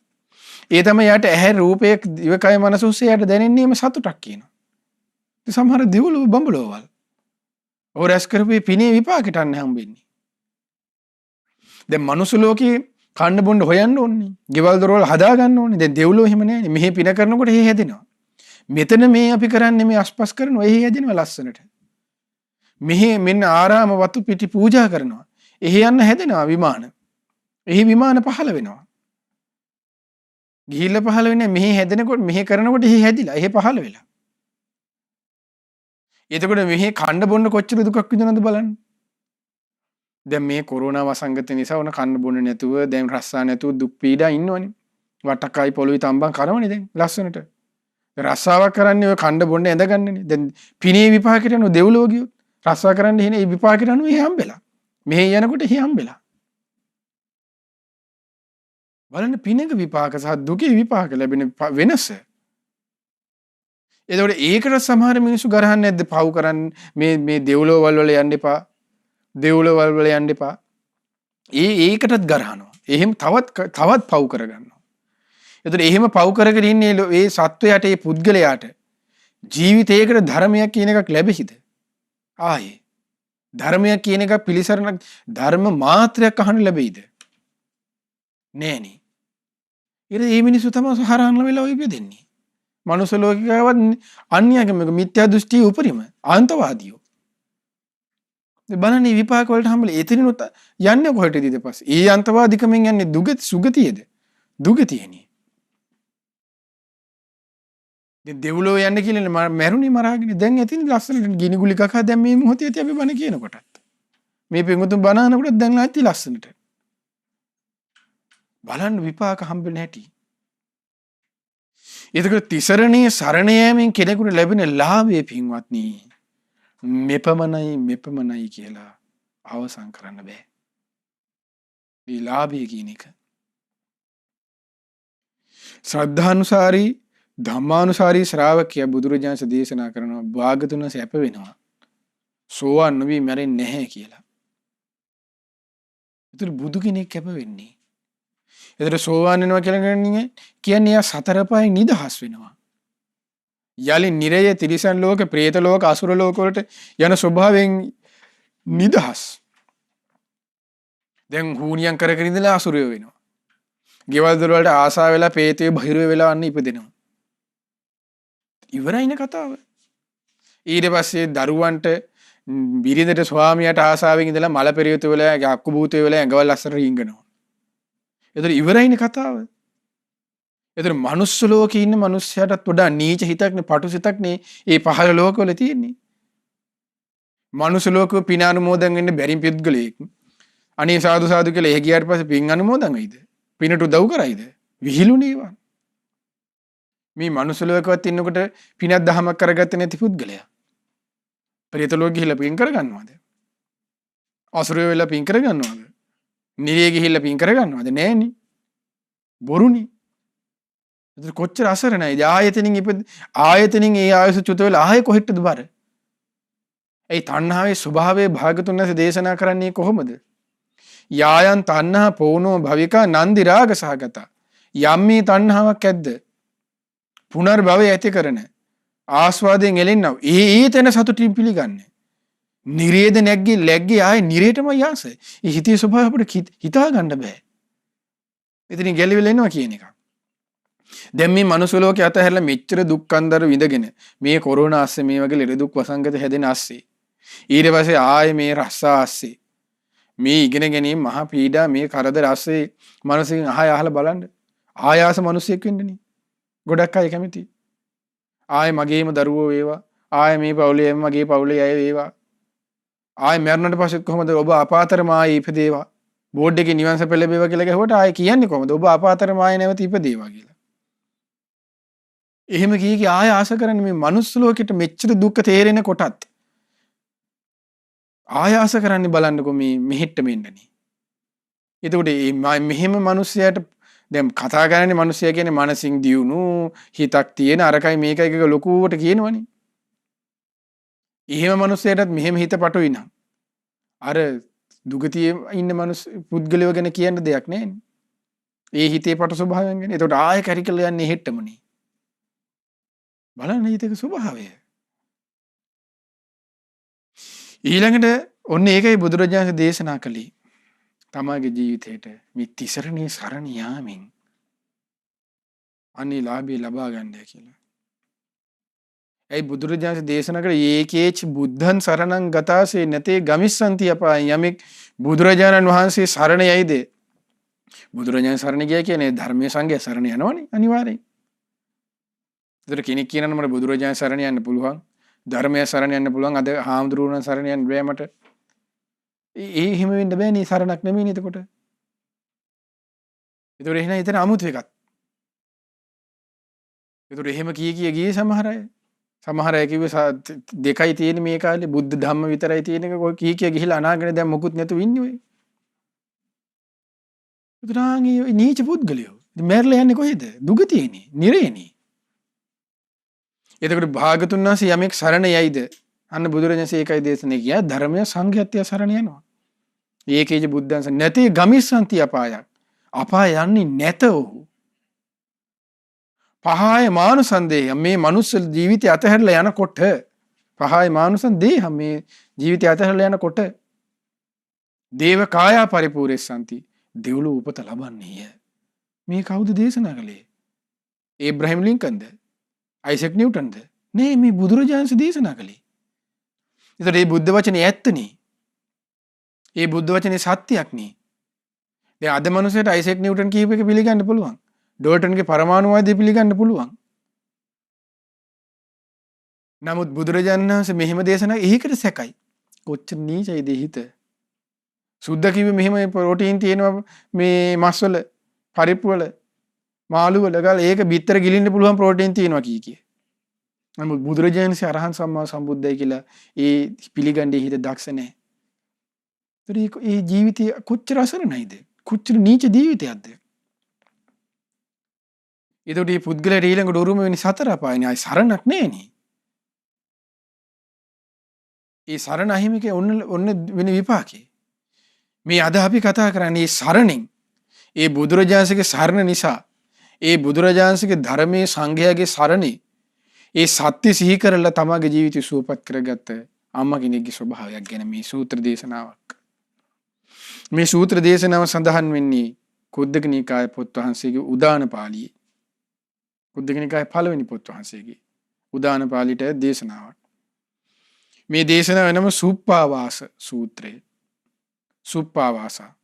ඒ තමයි යාට ඇහැ රූපයේ දිවකය මනස උස්සේ යාට දැනෙන්නේම සතුටක් කියනවා. ඒ සමහර දෙවලු බඹලෝවල්. ඕරස් කරපේ පිනේ විපාකට අන්න හම්බෙන්නේ. දැන් මනුස්ස ලෝකේ කන්න බොන්න හොයන්න ඕනේ. ගෙවල් දොරවල් හදා ගන්න ඕනේ. දැන් දෙව්ලෝ එහෙම නැහැ. මෙහි පින කරනකොට එහෙ හැදෙනවා. මෙතන මේ අපි කරන්නේ මේ අස්පස් කරනවා. එහෙ හැදෙනවා ලස්සනට. මෙහි මෙන්න ආරාම වතු පිටි පූජා කරනවා. එහෙ යන්න හැදෙනවා විමාන. එහි විමාන පහළ වෙනවා. ගිහිල්ලා පහළ වෙන්නේ මෙහි හැදෙනකොට මෙහි කරනකොට එහෙ හැදිලා එහෙ පහළ වෙලා. එතකොට මෙහි කන්න බොන්න කොච්චර දුකක් විඳනවද බලන්න. දැන් මේ කොරෝනා වසංගත නිසා උන කන්න බොන්න නැතුව දැන් රස්සා නැතුව දුක් පීඩා ඉන්නවනේ. වටකයි පොළොයි තම්බන් කරවනේ දැන් ලස්සනට. රස්සාවක් කරන්නේ ඔය කන්න බොන්න ඇඳගන්නනේ. දැන් පිනේ විපාකයට යන දෙව්ලෝ ගියොත් රස්සා කරන්නේ එහෙනේ ඒ විපාකයට යන මෙහි හම්බෙලා. මෙහි යනකොට එහි හම්බෙලා. බලන්න පිනක විපාක සහ දුකේ විපාක ලැබෙන වෙනස. එතකොට ඒකට සමහර මිනිස්සු ගරහන්නේ නැද්ද පව් කරන්නේ මේ දෙව්ලෝ වල යන්න එපා. දෙව්ලවල් වල යන්න එපා. ඒකටත් ගරහනවා. එහෙම තවත් පව් කරගන්නවා. එතකොට එහෙම පව් කරගෙන ඉන්නේ ඒ සත්වයාට ඒ පුද්ගලයාට ජීවිතයකට ධර්මයක් කියන එකක් ලැබෙහිද? ආයේ ධර්මයක් කියන එක පිළිසරණක් ධර්ම මාත්‍රයක් අහන්න ලැබෙයිද? නෑනේ. මේ මිනිස්සු තමයි හරහාන වෙලා ඔය බෙදෙන්නේ. මනුස්ස ලෝකිකවත් අන්‍යගමක මිත්‍යා දෘෂ්ටි උපරිම ආන්තවාදියෝ. බලන්නේ විපාක වලට හම්බෙලා එතනිනුත් යන්නේ කොහෙටද ඊට පස්සේ? ඒ අන්තවාදිකමෙන් යන්නේ දුගති සුගතියේද? දුගතියනේ. දැන් දෙව්ලොව යන්න කියලා මැරුණේ මරාගෙන. දැන් ඇතින් ලස්සනට ගිනි ගුලි කකා දැන් මේ මොහොතේ ඇති අපි බණ කියනකොටත්. මේ පිඟුතුන් බණ අහනකොටත් දැන් ඇති ලස්සනට. බලන්න විපාක හම්බෙන්නේ නැටි. එතකොට තිසරණේ සරණ යෑමෙන් කෙනෙකුට ලැබෙන ලාභයේ පින්වත්නි මෙපමණයි කියලා අවසන් කරන්න බෑ. මේ ලාභය කියන එක. ශ්‍රද්ධානුසාරී ධම්මානුසාරී ශ්‍රාවකයා බුදුරජාණන් දේශනා කරනවා භාගතුන සැප වෙනවා. සෝවාන් නොවි මැරෙන්නේ නැහැ කියලා. ඒතර බුදු කෙනෙක් කැප වෙන්නේ. ඒතර සෝවාන් වෙනවා කියලා කියන්නේ යා සතර පායෙන් නිදහස් වෙනවා. යලි නිරය තිරිසන් ලෝක, പ്രേත ලෝක, අසුර ලෝක වලට යන ස්වභාවයෙන් නිදහස්. දැන් හුනියම් කර කර ඉඳලා අසුරය වෙනවා. ගෙවල් දොර වලට ආසා වෙලා പ്രേතය බහිරව වෙලා අන්න ඉපදෙනවා. ඉවරයිනේ කතාව. ඊට පස්සේ දරුවන්ට බිරිඳට ස්වාමියාට ආසාවෙන් ඉඳලා මල පෙරියත වෙලා අක්කු භූතය වෙලා ඇඟවල් අස්සර රිංගනවා. ඒතර ඉවරයිනේ කතාව. ඒතර මනුස්ස ලෝකේ ඉන්න මිනිස්සයාටත් වඩා නීච හිතක්නේ පටු සිතක්නේ මේ පහළ ලෝකවල තියෙන්නේ. මනුස්ස ලෝකෙ පින අනුමෝදන් වෙන්න බැරි පුද්ගලයෙක්. අනේ සාදු සාදු කියලා එහෙ ගියාට පස්සේ පින් අනුමෝදන් වෙයිද? පිනට උදව් කරයිද? විහිළුනේ ඒවා. මේ මනුස්ස ලෝකෙවත් ඉන්නකොට පිනක් දහමක් කරගත්තේ නැති පුද්ගලයා. ප්‍රේත ලෝකෙ ගිහිල්ලා පින් කරගන්නවද? අසුරය වෙලා පින් කරගන්නවද? නිරේ ගිහිල්ලා පින් කරගන්නවද? නෑනේ. බොරුනේ. ඒක කොච්චර අසරණයිද? ආයතනින් ඒ ආයස චුත වෙලා ආයේ කොහෙටද බර? ඒ තණ්හාවේ ස්වභාවය භාගතුන් වහන්සේ දේශනා කරන්නේ කොහොමද? යායන් තණ්හා පෝනෝ භවිකා නන්දි රාග සහගත. යම් මේ තණ්හාවක් ඇද්ද? පුනර්භවය ඇති කරන ආස්වාදයෙන් එලෙන්නව. ඒ තැන සතුටින් පිළිගන්නේ. නිරේද läග්ගේ ආයේ නිරේටම යාස. ඒ හිතේ ස්වභාවය අපිට හිතා ගන්න බෑ. එතනින් ගැලවිලා එනවා කියන එක. දැන් මේ මනුස්ස ලෝකේ අතහැරලා මෙච්චර දුක්ඛන්දර විඳගෙන මේ කොරෝනා ASCII මේ වගේ ලෙඩ දුක් වසංගත හැදෙන ASCII ඊට පස්සේ ආයේ මේ රස්සා ASCII මේ ඉගෙන ගැනීම මහා පීඩා මේ කරදර ASCII මනසකින් අහලා බලන්න ආයාස මිනිසෙක් වෙන්නනේ ගොඩක් අය කැමති ආයේ මගේම දරුවෝ වේවා ආයේ මේ පවුලේ මගේ පවුලේ අය වේවා ආයේ මරණයට පස්සේ කොහොමද ඔබ අපාතරම ආයේ ඉපදේවා බෝඩ් එකේ නිවන් සප ලැබේවා කියලා ගහුවට ආයේ කියන්නේ කොහොමද ඔබ අපාතරම ආයේ නැවත ඉපදේවා කියලා එහෙම කී ආය ආස කරන්නේ මේ මනුස්ස ලෝකෙට මෙච්චර දුක තේරෙන කොටත් ආය ආස කරන්නේ බලන්නකො මේ මෙහෙට මෙන්නනේ. එතකොට මේ මෙහෙම මිනිස්සයාට දැන් කතා කරන්නේ මිනිස්සයා කියන්නේ මනසින් දියුණු හිතක් තියෙන අරකයි මේකයි එක ලොකුවට කියනවනේ. එහෙම මිනිස්සයාටත් මෙහෙම හිත පටුයි නම් අර දුගතියේ ඉන්න මිනිස් පුද්ගලයෝ ගැන කියන්න දෙයක් නැහැ. ඒ හිතේ පටු ස්වභාවයෙන් ගැන. එතකොට ආය කරිකල යන්නේ හෙට්ටමනේ. බලන්න හිතේ ස්වභාවය. ඊළඟට ඔන්න ඒකයි බුදුරජාණන් දේශනා කළේ. තමාගේ ජීවිතේට මේ තිසරණේ සරණ යාමෙන් අනේ ලාභය ලබා ගන්නයි කියලා. ඒ බුදුරජාණන් දේශනා කළේ ඒකේච බුද්ධං සරණං ගතාසේ නැතේ ගමිස්සන්ති අපාය යමෙක් බුදුරජාණන් වහන්සේ සරණ යයිද බුදුරජාණන් සරණ ගියා කියන්නේ ධර්මයේ සංගය සරණ යනවනේ අනිවාර්යයෙන්. ඒතර කෙනෙක් කියනවා මට බුදුරජාණන් සරණ යන්න පුළුවන් ධර්මයේ සරණ යන්න පුළුවන් අද හාමුදුරුවෝ සරණ යන්න බෑ මට ඒ හිම වෙන්න බෑ නේ සරණක් නෙමෙයි නේද කොට ඒතර එහෙනම් එතන අමුතු එකක් ඒතර එහෙම ගියේ සමහර අය කිව්වේ දෙකයි තියෙන්නේ මේ කාලේ බුද්ධ ධම්ම විතරයි තියෙන එක කොයි කී ගිහිලා අනාගෙන දැන් මොකුත් නැතුව ඉන්නේ ඔය ඒතරාගේ නීච පුද්ගලයෝ මැරලා යන්නේ කොහෙද දුගතියනේ නිරේනේ එතකොට භාගතුන් වහන්සේ යමෙක් සරණ යයිද අන්න බුදුරජාණන් ඒකයි දේශනේ කියා ධර්මය සංඝයත්‍ය සරණ යනවා. ඒකේජ බුද්ධංස නැති ගමිස්සන්ති අපායක්. අපාය යන්නේ නැත ඔහු. පහය මානුසන්දේ මේ මනුස්ස ජීවිතය අතහැරලා යනකොට පහය මානුසන්දේ මේ ජීවිතය අතහැරලා යනකොට දේව කායා පරිපූර්ණසන්ති දෙව්ලොව උපත ලබන්නේය. මේ කවුද දේශනා කළේ? ඒබ්‍රහම් ලින්කන්ද? අයිසෙක් නිව්ටන්ද? නේ මේ බුදුරජාණන් දේශනා කළේ. ඒතර මේ බුද්ධ වචනේ ඇත්තනේ. ඒ බුද්ධ වචනේ සත්‍යයක් නේ. දැන් අද මනුස්සයට අයිසෙක් නිව්ටන් කියප එක පිළිගන්න පුළුවන්. ඩෝල්ටන්ගේ පරමාණුවාදය පිළිගන්න පුළුවන්. නමුත් බුදුරජාණන් වහන්සේ මෙහෙම දේශනා ඒකට සැකයි. කොච්චර නීචයිද හිත. සුද්ධ කිව්වේ මෙහෙම ප්‍රෝටීන් තියෙනවා මේ මස්වල, පරිප්පුවල, මාළුවල ගාලා ඒක බිත්තර ගිලින්න පුළුවන් ප්‍රෝටීන් තියෙනවා කී. නමුත් බුදුරජාණන් වහන්සේ අරහන් සම්මා සම්බුද්දයි කියලා ඒ පිළිගන්නේ හිත දක්ෂ නැහැ. ඒ ජීවිතය කොච්චර අසරණයිද? කොච්චර නීච ජීවිතයක්ද? ඒකට මේ පුද්ගලයාට ඊළඟට උරුම වෙන්නේ සතර අපායනේ. ආයි සරණක් නැහෙනේ. ඒ සරණ අහිමිකේ ඔන්න වෙන විපාකේ. මේ අද අපි කතා කරන්නේ සරණින්. ඒ බුදුරජාණන්සේගේ සරණ නිසා, ඒ බුදුරජාණන්සේගේ ධර්මයේ සංඝයාගේ සරණේ ඒ සත්‍ය සිහි කරලා තමගේ ජීවිතය සුවපත් කරගත්ත අම්මා කෙනෙක්ගේ ස්වභාවයක් ගැන මේ සූත්‍ර දේශනාවක්. මේ සූත්‍ර දේශනාව සඳහන් වෙන්නේ කුද්දක නිකාය පොත් වහන්සේගේ උදාන පාළියේ. කුද්දක නිකාය පළවෙනි පොත් වහන්සේගේ උදාන පාළියට දේශනාවක්. මේ දේශනාව වෙනම සුප්පාවාස සූත්‍රය. සුප්පාවාසා.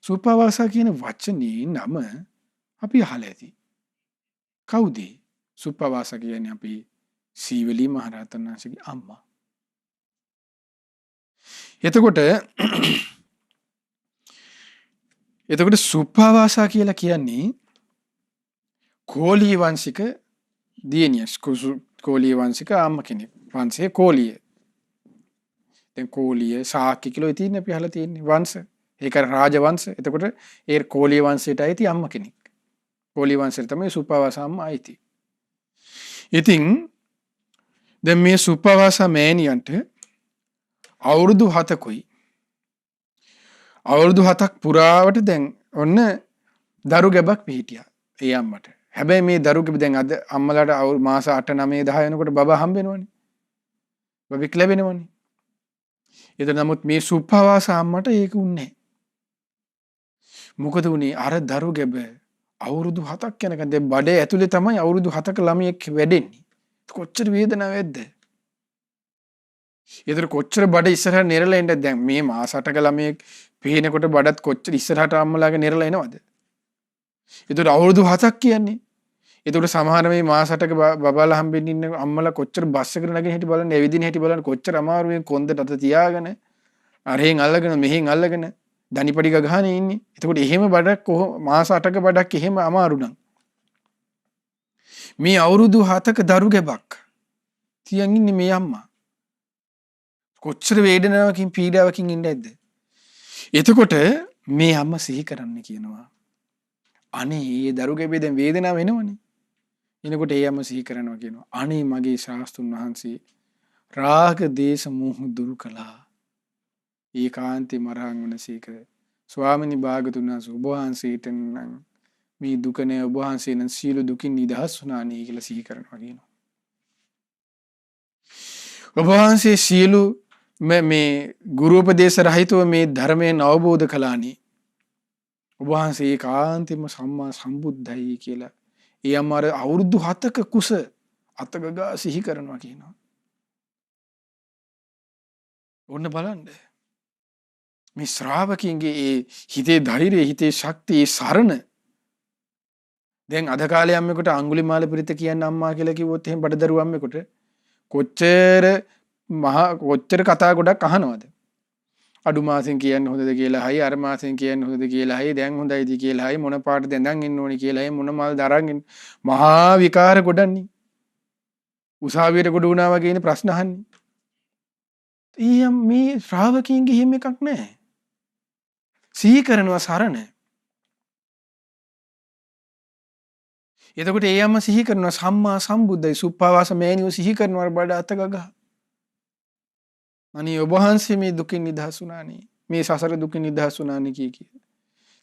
සුප්පාවාසා කියන වචනේ නම අපි අහලා ඇති. කවුද? සුප්පාවාසා කියන්නේ අපි සීවලී මහරහතන් වහන්සේගේ අම්මා. එතකොට සුප්පාවාසා කියලා කියන්නේ කෝලී වංශික දියණිය. කෝලී වංශික අම්මා කෙනෙක්. වංශයේ කෝලිය. දැන් කෝලිය ශාක්‍ය කියලා තියෙන්නේ අපි අහලා තියෙන්නේ වංශ. ඒක රාජ වංශ. එතකොට ඒ කෝලිය වංශයට අයිති අම්මා කෙනෙක්. කෝලිය වංශයට තමයි සුප්පාවාසා අම්මා අයිති. ඉතින් දැන් මේ සුප්පාවාසා මෑණියන්ට අවුරුදු 7කුයි. අවුරුදු 7ක් පුරාවට දැන් ඔන්න දරු ගැබක් පිහිටියා ඒ අම්මට. හැබැයි මේ දරු ගැබ දැන් අද අම්මලාට මාස 8 9 10 වෙනකොට බබා හම්බ වෙනවනේ. බබෙක් ලැබෙනවනේ. ඒතර නමුත් මේ සුප්පාවාසා අම්මට ඒක උන්නේ. මොකද උනේ අර දරු ගැබ අවුරුදු 7ක් යනකම් දැන් බඩේ ඇතුලේ තමයි අවුරුදු 7ක ළමයෙක් වැඩෙන්නේ. කොච්චර වේදනාවක්ද? ඒතර කොච්චර බඩ ඉස්සරහට නෙරලා එන්න දැන් මේ මාස 8ක ළමයෙක් පේනකොට බඩත් කොච්චර ඉස්සරහට අම්මලාගේ නෙරලා එනවද? ඒතර අවුරුදු 7ක් කියන්නේ. ඒතර සමහර මේ මාස 8ක බබාලා හම්බෙන්න ඉන්න අම්මලා කොච්චර බස් එකට නැගෙන හිටි බලන්න, ඇවිදින හිටි බලන්න කොච්චර අමාරුවෙන් කොන්දට අත තියාගෙන අරහෙන් අල්ලගෙන මෙහෙන් අල්ලගෙන දනිපඩි ගහගෙන ඉන්නේ. එතකොට එහෙම බඩක් මාස 8ක බඩක් එහෙම අමාරු නම් මේ අවුරුදු 7ක දරු ගැබක් තියන් ඉන්නේ මේ අම්මා. කොච්චර වේදනාවකින් පීඩාවකින් ඉන්නේ නැද්ද? එතකොට මේ අම්මා සිහි කරන්න කියනවා. අනේ මේ දරු ගැබේ දැන් වේදනාව එනවනේ. එනකොට ඒ අම්මා සිහි කරනවා කියනවා. අනේ මගේ ශාස්ත්‍රුන් වහන්සේ රාග දේශ මොහ දුරු කළා. ඒකාන්තේ මරහන් වනසේක ස්වාමිනී භාගතුන් වහන්සේ ඔබ වහන්සේට නම් මේ දුක නෑ, ඔබ වහන්සේ නම් සියලු දුකින් නිදහස් වුණා නේ කියලා සිහි කරනවා කියනවා. ඔබ වහන්සේ සියලු මේ ගුරු උපදේශ රහිතව මේ ධර්මයෙන් අවබෝධ කළානේ. ඔබ වහන්සේ ඒකාන්තෙම සම්මා සම්බුද්ධයි කියලා ඒ අමාර අවුරුදු 7ක කුස අතගගා සිහි කරනවා කියනවා. ඔන්න බලන්න. මේ ශ්‍රාවකින්ගේ ඒ හිතේ ධෛර්යය, හිතේ ශක්තිය, සරණ. දැන් අද කාලේ අම්මෙකුට අඟුලිමාල පිරිත කියන්න අම්මා කියලා කිව්වොත් එහෙම බඩදරු අම්මෙකුට කොච්චර කතා ගොඩක් අහනවද? අඩු මාසෙන් කියන්න හොඳද කියලා හයි, අර මාසෙන් කියන්න හොඳද කියලා හයි, දැන් හොඳයිද කියලා හයි, මොන පාටද දැන් ඉන්න ඕනි කියලා හයි, මොන මල් දරන් ඉන්න. මහා විකාර ගොඩන්නේ. උසාවියට ගොඩ වුණා වගේ ඉන්නේ ප්‍රශ්න අහන්නේ. මේ ශ්‍රාවකීන්ගේ හිම එකක් නැහැ. සිහි කරනවා සරණ. එතකොට ඒ අම්ම සිහි කරනවා සම්මා සම්බුද්ධයි. සුප්පාවාස මෑණියෝ සිහි කරනවා බඩ අතගගහ. අනේ ඔබ වහන්සේ මේ දුකින් නිදහස් වුණානේ. මේ සසර දුකින් නිදහස් වුණානේ කිය.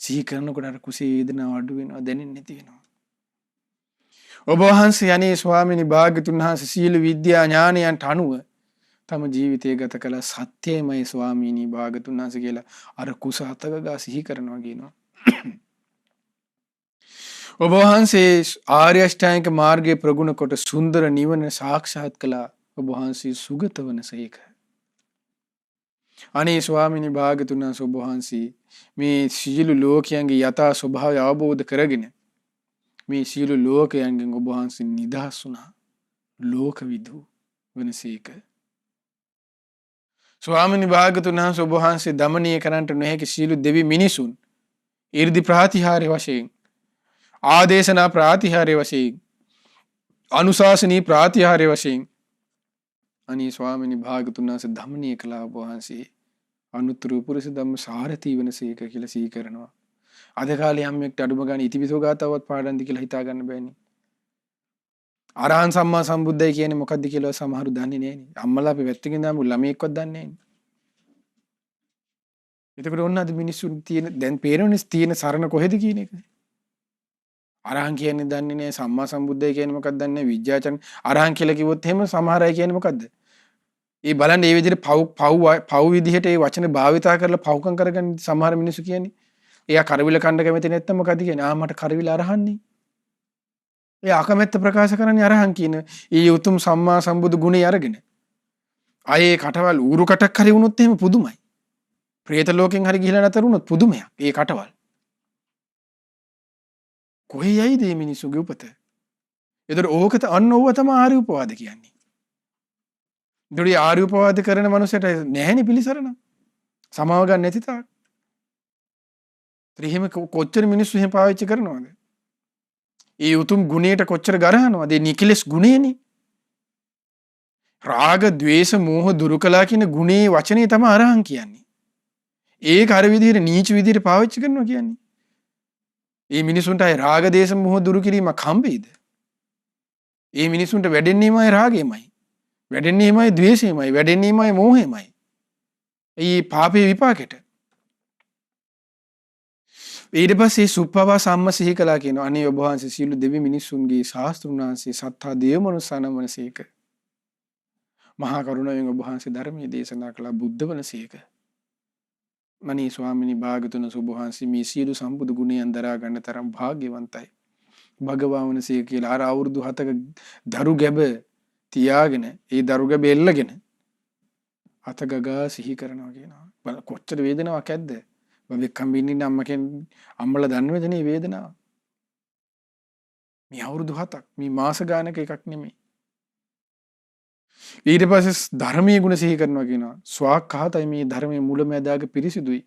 සිහි කරනකොට අර කුසේ වේදනාව අඩු වෙනවා, දැනෙන්නේ නැති වෙනවා. ඔබ වහන්සේ අනේ ස්වාමිනී භාග්‍යතුන් වහන්සේ සීල විද්‍යා ඥානයන්ට අනුව තම ජීවිතය ගත කළ සත්‍යමයි ස්වාමීනී භාග්‍යතුන් වහන්සේ කියලා අර කුස අතගගා සිහි කරනවා කියනවා. ඔබ වහන්සේ ආර්ය අෂ්ටාංගික මාර්ගයේ ප්‍රගුණ කොට සුන්දර නිවන සාක්ෂාත් කළා. ඔබ වහන්සේ සුගත වනසේක. අනේ ස්වාමීනි භාග්‍යතුන් වහන්සේ ඔබ වහන්සේ මේ සියලු ලෝකයන්ගේ යථා ස්වභාවය අවබෝධ කරගෙන මේ සියලු ලෝකයන්ගෙන් ඔබ වහන්සේ නිදහස් වුණා. ලෝක විදූ වනසේක. ස්වාමීනි භාග්‍යවතුන් වහන්සේ ඔබ වහන්සේ දමනීය කරන්නට නොහැකි සියලු දෙවි මිනිසුන් 이르දි ප්‍රාතිහාර්ය වශයෙන් ආදේශනා ප්‍රාතිහාර්ය වශයෙන් අනුශාසනී ප්‍රාතිහාර්ය වශයෙන් අනී ස්වාමීනි භාග්‍යවතුන් වහන්සේ දමනීය කළා ඔබ වහන්සේ අනුත්තර පුරුෂ ධම්ම සාරථී වෙනසේක කියලා සිහි කරනවා. අද කාලේ හැමෙක්ට අඩුම ගන්න ඉතිවිසෝ ගාතාවත් පාඩම්දි කියලා හිතා ගන්න බෑනේ. අරහන් සම්මා සම්බුද්දයි කියන්නේ මොකක්ද කියලා සමහරු දන්නේ නැහෙනි. අම්මලා අපි වැත්තකින් දාමු ළමයෙක්වත් දන්නේ නැහෙනි. එතකොට ඔන්න අද මිනිස්සුන් තියෙන දැන් පේනවනේ තියෙන සරණ කොහෙද කියන එක. අරහන් කියන්නේ දන්නේ නැහැ, සම්මා සම්බුද්දයි කියන්නේ මොකක්ද දන්නේ නැහැ, විද්‍යාචරණ අරහන් කියලා කිව්වොත් එහෙම සමහර අය කියන්නේ මොකද්ද? ඒ බලන්න මේ විදිහට පව් විදිහට ඒ වචන භාවිතා කරලා පව්කම් කරගන්න සමහර මිනිස්සු කියන්නේ. එයා කරවිල කණ්ඩ කැමති නැත්නම් මොකද කියන්නේ? මට කරවිල අරහන්නේ. ඒ අකමැත්ත ප්‍රකාශ කරන්නේ අරහන් කියන ඒ උතුම් සම්මා සම්බුදු ගුණය අරගෙන. ආයේ කටවල් ඌරු කටක් හරි වුණොත් එහෙම පුදුමයි. ප්‍රේත ලෝකෙන් හරි ගිහිලා නැතර වුණොත් පුදුමයක්. ඒ කටවල්. කොහේ යයිද මේ මිනිස්සුගේ උපත? ඒතර ඕකත අන්න ඕව තමයි ආර්ය උපවාද කියන්නේ. ඒතර ආර්ය උපවාද කරන මනුස්සයට නැහැනේ පිළිසරණ. සමාව ගන්න නැති තාක්. ත්‍රිහිම කොච්චර මිනිස්සු එහෙම පාවිච්චි කරනවද? ඒ උතුම් ගුණයට කොච්චර ගරහනවද? ඒ නිකලස් ගුණේනේ. රාග, ద్వේෂ, මෝහ දුරු කළා කියන ගුණේ වචනේ තමයි අරහන් කියන්නේ. ඒක අර විදිහට නීච විදිහට පාවිච්චි කරනවා කියන්නේ. මේ මිනිසුන්ට අය රාග, දේශ, මෝහ දුරු කිරීමක් හම්බෙයිද? මේ මිනිසුන්ට වැඩෙන්නේමයි රාගෙමයි. වැඩෙන්නේමයි ద్వේෂෙමයි. වැඩෙන්නේමයි මෝහෙමයි. මේ පාපේ විපාකෙට. ඊට පස්සේ සුප්පවා සම්ම සිහි කළා කියනවා. අනේ ඔබ වහන්සේ සියලු දෙවි මිනිසුන්ගේ ශාස්ත්‍රුන් වහන්සේ සත්තා දේවමනුස්සාන වනසේක. මහා කරුණාවෙන් ඔබ වහන්සේ ධර්මයේ දේශනා කළා බුද්ධ වනසේක. මනී ස්වාමිනී භාගතුන ඔබ වහන්සේ මේ සියලු සම්බුදු ගුණයන් දරා ගන්න තරම් භාග්‍යවන්තයි. භගවා වනසේක කියලා අර අවුරුදු 7ක දරු ගැබ තියාගෙන ඒ දරු ගැබ එල්ලගෙන අත ගගා සිහි කරනවා කියනවා. කොච්චර වේදනාවක් ඇද්ද? බබෙක්කම් බින්නින්න අම්මලා දන්නවද මේ වේදනාව? මේ අවුරුදු 7ක් මේ මාස ගානක එකක් නෙමෙයි. ඊට පස්සේ ධර්මයේ ගුණ සිහි කරනවා කියනවා. ස්වාක්ඛාතයි මේ ධර්මයේ මුලැමැදාග පිරිසිදුයි.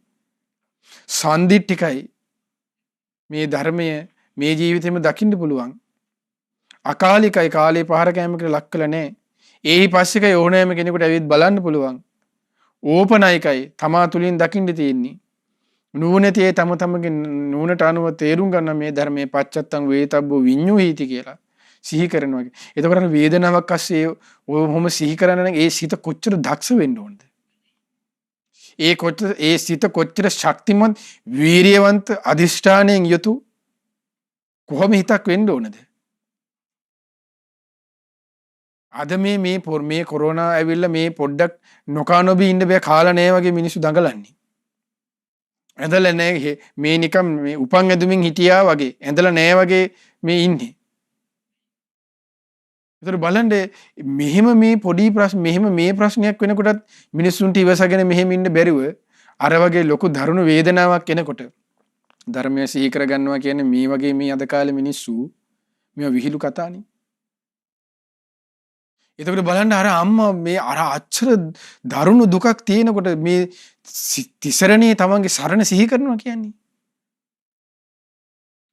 සම්දිට්ඨිකයි. මේ ධර්මය මේ ජීවිතෙම දකින්න පුළුවන්. අකාලිකයි කාලේ පහර කැමකට ලක් කළ නැහැ. ඒහි පස්සේකයි ඕනෑම කෙනෙකුට ඇවිත් බලන්න පුළුවන්. ඕපනයිකයි තමා තුලින් දකින්න තියෙන්නේ. නුවණැති ඒ තම තමගේ නුවණට අනුව තේරුම් ගන්න මේ ධර්මයේ පච්චත්තං වේතබ්බෝ විඤ්ඤුහීති කියලා සිහි කරනවා. එතකොට වේදනාවක් අස්සේ ඔහොම සිහි කරන නම් ඒ සිත කොච්චර දක්ෂ වෙන්න ඕනද? ඒ සිත කොච්චර ශක්තිමත් වීරියවන්ත අධිෂ්ඨානයෙන් යුතු කොහොම හිතක් වෙන්න ඕනද? අද මේ කොරෝනා ඇවිල්ලා මේ පොඩ්ඩක් නොකා නොබී ඉන්න බෑ කාලා නැහැ වගේ මිනිස්සු දඟලන්නේ. ඇඳලා නැහැ මේ නිකම් මේ උපන් ඇදුමින් හිටියා වගේ ඇඳලා නැහැ වගේ මේ ඉන්නේ. ඒතර බලන්න මෙහෙම මේ පොඩි ප්‍රශ්න මෙහෙම මේ ප්‍රශ්නයක් වෙනකොටත් මිනිස්සුන්ට ඉවසගෙන මෙහෙම ඉන්න බැරිව අර වගේ ලොකු දරුණු වේදනාවක් එනකොට ධර්මය සිහි කර ගන්නවා කියන්නේ මේ වගේ මේ අද කාලේ මිනිස්සු මේවා විහිළු කතානේ. එතකොට බලන්න අර අම්මා මේ අර අච්චර දරුණු දුකක් තියෙනකොට මේ තිසරණේ තමන්ගේ සරණ සිහි කරනවා කියන්නේ.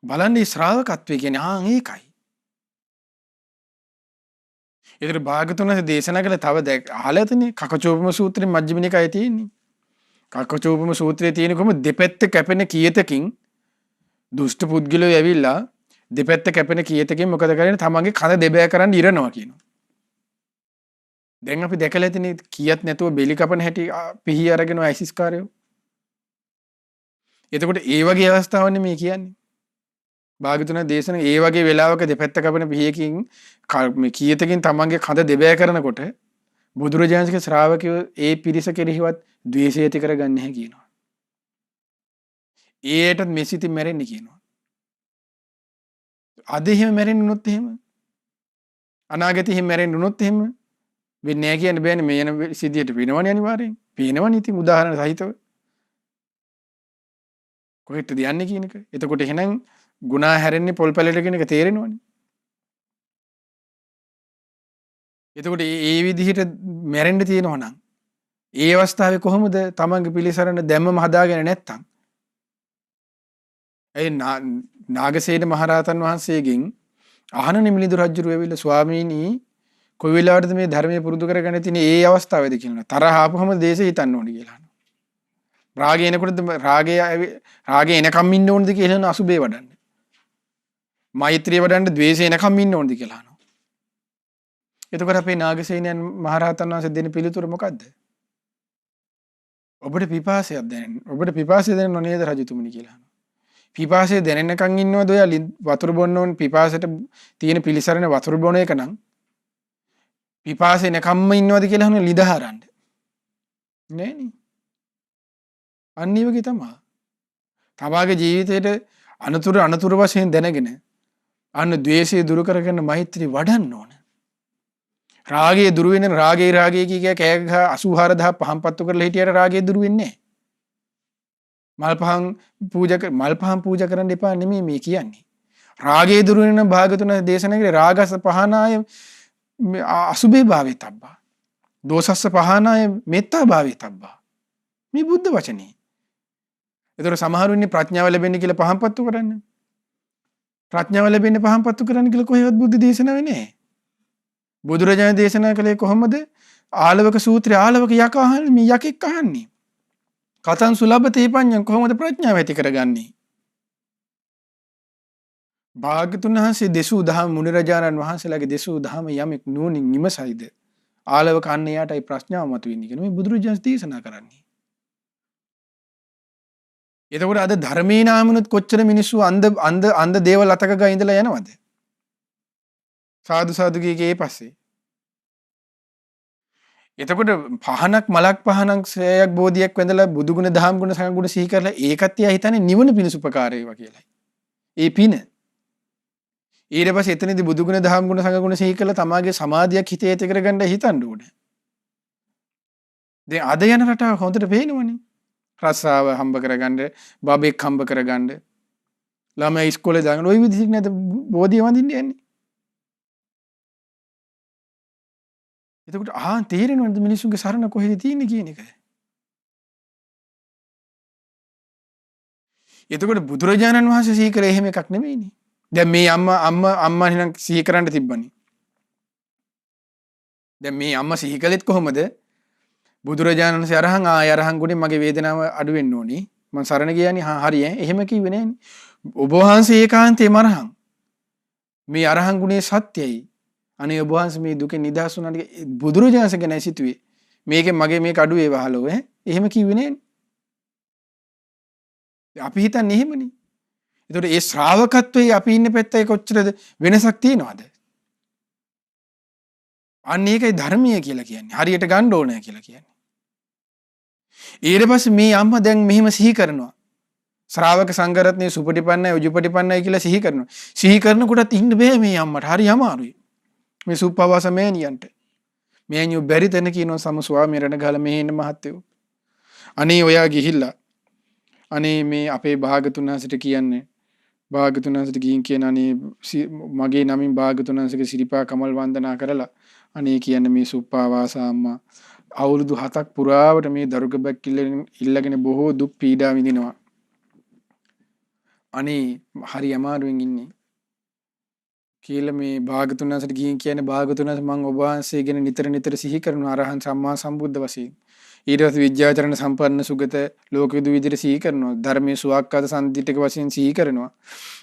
බලන්න මේ ශ්‍රාවකත්වය කියන්නේ ඒකයි. ඒතර භාගතුන්සේ දේශනා කළ තව අහලා තියෙන්නේ කකචෝපම සූත්‍රයේ මජ්ක්‍ධිම නිකායේ තියෙන්නේ. කකචෝපම සූත්‍රයේ තියෙන කොහොම දෙපැත්ත කැපෙන කීයතකින් දුෂ්ට පුද්ගලයෝ ඇවිල්ලා දෙපැත්ත කැපෙන කීයතකින් මොකද කරන්නේ? තමන්ගේ කන දෙබෑ කරන් ඉරනවා කියනවා. දැන් අපි දැකලා තියෙන්නේ කීයක් නැතුව බෙලි කපන හැටි පිහි අරගෙන අයිසිස් කාරයෝ. එතකොට ඒ වගේ අවස්ථාවන්නේ මේ කියන්නේ. භාගතුන දේශන ඒ වගේ වෙලාවක දෙපැත්ත කපන පිහියකින් මේ කීයතකින් තමන්ගේ කඳ දෙබෑ කරනකොට බුදුරජාණන්ගේ ශ්‍රාවකයෝ ඒ පිරිස කෙරෙහිවත් ද්වේෂය ඇති කරගන්නේ නැහැ කියනවා. ඒටත් මෙසිතින් මැරෙන්නේ කියනවා. අද එහෙම මැරෙන්න උනොත් එහෙම අනාගතේ එහෙම මැරෙන්න උනොත් එහෙම වෙන්නේ නැහැ කියන්න බෑනේ. මේ යන සිද්ධියට වෙනවනේ අනිවාර්යෙන්. පේනවනේ ඉතින් උදාහරණ සහිතව. කොහෙටද යන්නේ කියන එක. එතකොට එහෙනම් ගුණා හැරෙන්නේ පොල් පැලට කියන එක තේරෙනවනේ. එතකොට ඒ විදිහට මැරෙන්න තියෙනවා නම් ඒ අවස්ථාවේ කොහොමද තමන්ගේ පිළිසරණ දැම්මම හදාගෙන නැත්තම්? ඒ නාගසේන මහරහතන් වහන්සේගෙන් අහන මිලිඳු රජුරු ඇවිල්ලා ස්වාමීනි කොයි වෙලාවටද මේ ධර්මයේ පුරුදු කරගෙන තියෙන්නේ ඒ අවස්ථාවේදී කියනවා. තරහ ආපුවම දේශේ හිතන්න ඕනේ කියලා. රාගය එනකොටද රාගය එනකම් ඉන්න ඕනද කියලා අහන අසුබේ වඩන්න. මෛත්‍රිය වඩන්න ද්වේෂය එනකම් ඉන්න ඕනද කියලා අහනවා. එතකොට අපේ නාගසේනයන් මහරහතන් වහන්සේ දෙන පිළිතුර මොකද්ද? ඔබට පිපාසයක් දැනෙන. ඔබට පිපාසය දැනෙනව නේද රජතුමනි කියලා අහනවා. පිපාසය දැනෙනකන් ඉන්නවද ඔයා වතුර බොන්න ඕන පිපාසයට තියෙන පිළිසරණ වතුර බොන එක නම් පිපාසය නැකම්ම ඉන්නවද කියලා අහන ලිදහරන්න. නෑනේ. අන්න ඒ වගේ තමයි. තමාගේ ජීවිතේට අනතුරු වශයෙන් දැනගෙන අන්න ද්වේෂය දුරු කරගෙන මෛත්‍රී වඩන්න ඕන. රාගය දුරු වෙන රාගය කිය කෑ ගහ 84000 පහන් පත්තු කරලා හිටියට රාගය දුරු වෙන්නේ නැහැ. මල් පහන් පූජා කරන්න එපා නෙමෙයි මේ කියන්නේ. රාගය දුරු වෙන භාගතුන දේශනා කරේ රාගස පහනාය අසුභේ භාවේ තබ්බා. දෝසස්ස පහනාය මෙත්තා භාවේ තබ්බා. මේ බුද්ධ වචනේ. ඒතර සමහරු ඉන්නේ ප්‍රඥාව ලැබෙන්න කියලා පහන් පත්තු කරන්නේ. ප්‍රඥාව ලැබෙන්න පහන් පත්තු කරන්න කියලා කොහෙවත් බුද්ධ දේශනාවේ නැහැ. බුදුරජාණන් දේශනා කළේ කොහොමද? ආලවක සූත්‍රය ආලවක යක අහන්නේ මේ යකෙක් අහන්නේ. කතං සුලභතේ පඤ්ඤං කොහොමද ප්‍රඥාව ඇති කරගන්නේ? භාග්‍යතුන් වහන්සේ දෙසූ දහම් මුනිරජාණන් වහන්සේලාගේ දෙසූ දහම යමෙක් නුවණින් විමසයිද ආලවක අන්න එයාටයි ප්‍රඥාව මතුවෙන්නේ කියන මේ බුදුරජාණන් දේශනා කරන්නේ. එතකොට අද ධර්මයේ නාමනුත් කොච්චර මිනිස්සු අන්ධ දේවල් අතක ගා ඉඳලා යනවද? සාදු සාදු කීකේ පස්සේ. එතකොට පහනක් මලක් පහනක් සෑයක් බෝධියක් වැඳලා බුදුගුණ දහම් ගුණ සංගුණ සිහි කරලා ඒකත් එයා හිතන්නේ නිවන පිණිස උපකාර වේවා කියලායි. ඒ පින. ඊට පස්සේ එතනදී බුදුගුණ දහම් ගුණ සංගුණ සිහි කරලා තමාගේ සමාධියක් හිතේ ඇති කරගන්න හිතන්න ඕනේ. දැන් අද යන රටාව හොඳට පේනවනේ. රස්සාව හම්බ කරගන්න, බබෙක් හම්බ කරගන්න, ළමයි ඉස්කෝලේ දාගෙන ওই විදිහට නේද බෝධිය වඳින්න යන්නේ. එතකොට තේරෙනවද මිනිස්සුන්ගේ සරණ කොහෙද තියෙන්නේ කියන එක? එතකොට බුදුරජාණන් වහන්සේ සිහි කරේ එහෙම එකක් නෙමෙයිනේ. දැන් මේ අම්මා නිකන් සිහි කරන්න තිබ්බනේ. දැන් මේ අම්මා සිහි කළෙත් කොහොමද? බුදුරජාණන් වහන්සේ අරහං ගුණේ මගේ වේදනාව අඩු වෙන්න ඕනේ. මම සරණ ගියානේ. හරි එහෙම කිව්වේ නෑනේ. ඔබ වහන්සේ ඒකාන්තේම අරහං. මේ අරහං ගුණේ සත්‍යයි. අනේ ඔබ වහන්සේ මේ දුකෙන් නිදහස් වුණාට බුදුරජාණන්සේ ගැන සිතුවේ. මේකෙන් මගේ මේක අඩු වේවා හලෝ එහෙම කිව්වේ නෑනේ. අපි හිතන්නේ එහෙමනේ. ඒතකොට ඒ ශ්‍රාවකත්වයේ අපි ඉන්න පැත්තේ කොච්චර වෙනසක් තියෙනවද? අන්න ඒකයි ධර්මීය කියලා කියන්නේ. හරියට ගන්න ඕනේ කියලා කියන්නේ. ඊට පස්සේ මේ අම්මා දැන් මෙහෙම සිහි කරනවා. ශ්‍රාවක සංඝරත්නයේ සුපටිපන්නයි උජුපටිපන්නයි කියලා සිහි කරනවා. සිහි කරනකොටත් ඉන්න බෑ මේ අම්මට. හරි අමාරුයි. මේ සුප්පවාස මෑණියන්ට. මෑණියෝ බැරි තැන කියනවා සම ස්වාමී රණ ගහලා මෙහෙ ඉන්න මහත්තයෝ. අනේ ඔයා ගිහිල්ලා අනේ මේ අපේ භාගතුන් වහන්සේට කියන්නේ භාගතුන් වහන්සේට ගිහින් කියන අනේ මගේ නමින් භාගතුන් වහන්සේගේ සිරිපා කමල් වන්දනා කරලා අනේ කියන්නේ මේ සුප්පවාස අම්මා අවුරුදු 7ක් පුරාවට මේ දරුගබක් ඉල්ලගෙන බොහෝ දුක් පීඩා විඳිනවා. අනේ හරි අමාරුවෙන් ඉන්නේ. කියලා මේ භාගතුන් වහන්සේට ගිහින් කියන්නේ භාගතුන් වහන්සේ මම ඔබ වහන්සේ ගැන නිතර සිහි කරනවා අරහන් සම්මා සම්බුද්ධ වශයෙන්. ඊට පස්සේ විද්‍යාචරණ සම්පන්න සුගත ලෝකවිදු විදිහට සිහි කරනවා. ධර්මයේ සුවක්කාත සම්දිටික වශයෙන් සිහි කරනවා.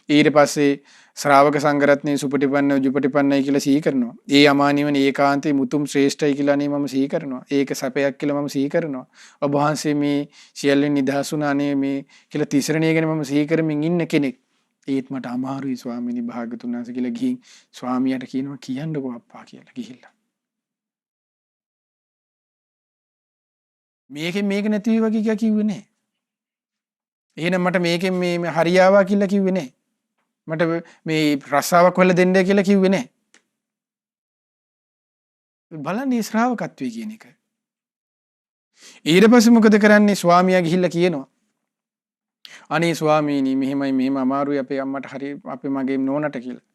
ඊට පස්සේ ශ්‍රාවක සංඝරත්නයේ සුපටිපන්න උජුපටිපන්නයි කියලා සිහි කරනවා. ඒ අමානිවන ඒකාන්තේ මුතුම් ශ්‍රේෂ්ඨයි කියලා නේ මම සිහි කරනවා. ඒක සැපයක් කියලා මම සිහි කරනවා. ඔබ වහන්සේ මේ සියල්ලෙන් නිදහස් වුණානේ මේ කියලා තිසරණිය ගැන මම සිහි කරමින් ඉන්න කෙනෙක්. ඒත් මට අමාරුයි ස්වාමීනි භාගතුන් වහන්සේ කියලා ගිහින් ස්වාමියාට කියනවා කියන්නකෝ අප්පා කියලා ගිහිල්ලා. මේක නැති වගේ කියා කිව්වේ නෑ. එහෙනම් මට මේකෙන් මේ හරියාවා කියලා කිව්වේ නෑ. මට මේ රස්සාවක් වෙලා දෙන්න කියලා කිව්වේ නෑ. බලන්න මේ ශ්‍රාවකත්වයේ කියන එක. ඊට පස්සේ මොකද කරන්නේ? ස්වාමියා ගිහිල්ලා කියනවා අනේ ස්වාමීනි මෙහෙම අමාරුයි අපේ අම්මට හරි අපේ මගේ නෝනට කියලා.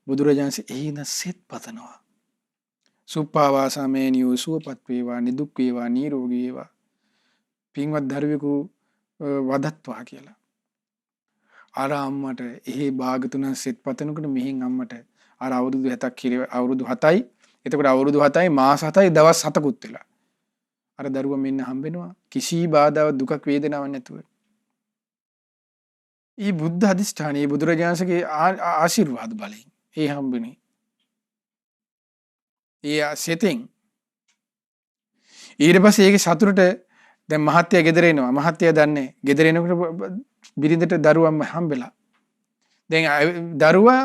බුදුරජාණන්සේ එහින සෙත් පතනවා. සුප්පාවාසා මෑණියෝ සුවපත් වේවා, නිදුක් වේවා, නිරෝගී වේවා. පින්වත් දරුවෙකු වදත්වා කියලා. අර අම්මට එහි භාගතුන් සෙත් පතනකොට මෙහින් අම්මට අර අවුරුදු 7ක් කිරේ අවුරුදු 7යි. එතකොට අවුරුදු 7යි මාස 7යි දවස් 7කුත් වෙලා. අර දරුවා මෙන්න හම්බෙනවා කිසි බාධාවක් දුකක් වේදනාවක් නැතුව. ඊ බුද්ධ අධිෂ්ඨානයේ බුදුරජාණන්සේගේ ආශිර්වාද බලයෙන් ඒ හම්බුනේ. ඒ සෙතෙන් ඊට පස්සේ ඒකේ සතුටට දැන් මහත්තයා ගෙදර එනවා. මහත්තයා දන්නේ ගෙදර එනකොට බිරිඳට දරුවම හම්බෙලා. දැන් දරුවා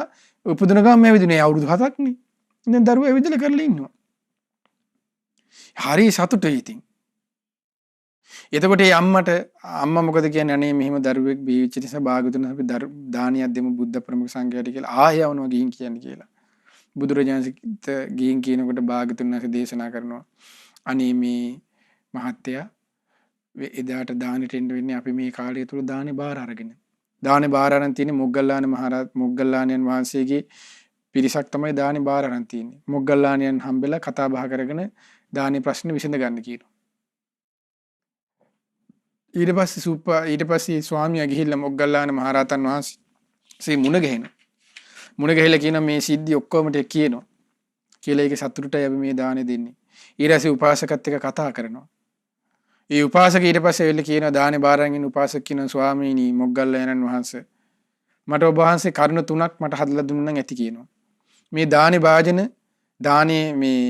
උපදින ගමන් ඇවිදිනේ අවුරුදු 7ක් නේ. දැන් දරුවා ඇවිදලා කරලා ඉන්නවා. හරි සතුටුයි ඉතින්. එතකොට මේ අම්මා මොකද කියන්නේ අනේ මෙහෙම දරුවෙක් බීවිච්ච නිසා භාගතුන් අපි දානියක් දෙමු බුද්ධ ප්‍රමුඛ සංඝයාට කියලා ආයෙ යවනවා ගිහින් කියන්නේ කියලා. බුදුරජාණන්ට ගිහින් කියනකොට භාගතුන් වහන්සේ දේශනා කරනවා අනේ මේ මහත්තයා එදාට දානෙට එන්න වෙන්නේ අපි මේ කාලය තුල දානේ බාර අරගෙන. දානේ බාර අරන් තියෙන්නේ මොග්ගල්ලාණන් වහන්සේගේ පිරිසක් තමයි දානේ බාර අරන් තියෙන්නේ. මොග්ගල්ලාණන් හම්බෙලා කතා බහ කරගෙන දානේ ප්‍රශ්න විසඳ ගන්න කියනවා. ඊට පස්සේ ස්වාමියා ගිහිල්ලා මොග්ගල්ලාන මහරහතන් වහන්සේ මුණ ගැහෙනවා. මුණ ගැහිලා කියන මේ සිද්ධි ඔක්කොම ටික කියනවා. කියලා ඒක සතුටුටයි අපි මේ දානේ දෙන්නේ. ඊට පස්සේ උපාසකත් එක්ක කතා කරනවා. ඒ උපාසක ඊට පස්සේ එල්ල කියනවා දානේ බාරන් ඉන්න උපාසක කියනවා ස්වාමීනි මොග්ගල්ලානන් වහන්සේ මට ඔබ වහන්සේ කරුණ 3ක් මට හදලා දුන්නා නම් ඇති කියනවා. මේ දානේ වාජන දානේ මේ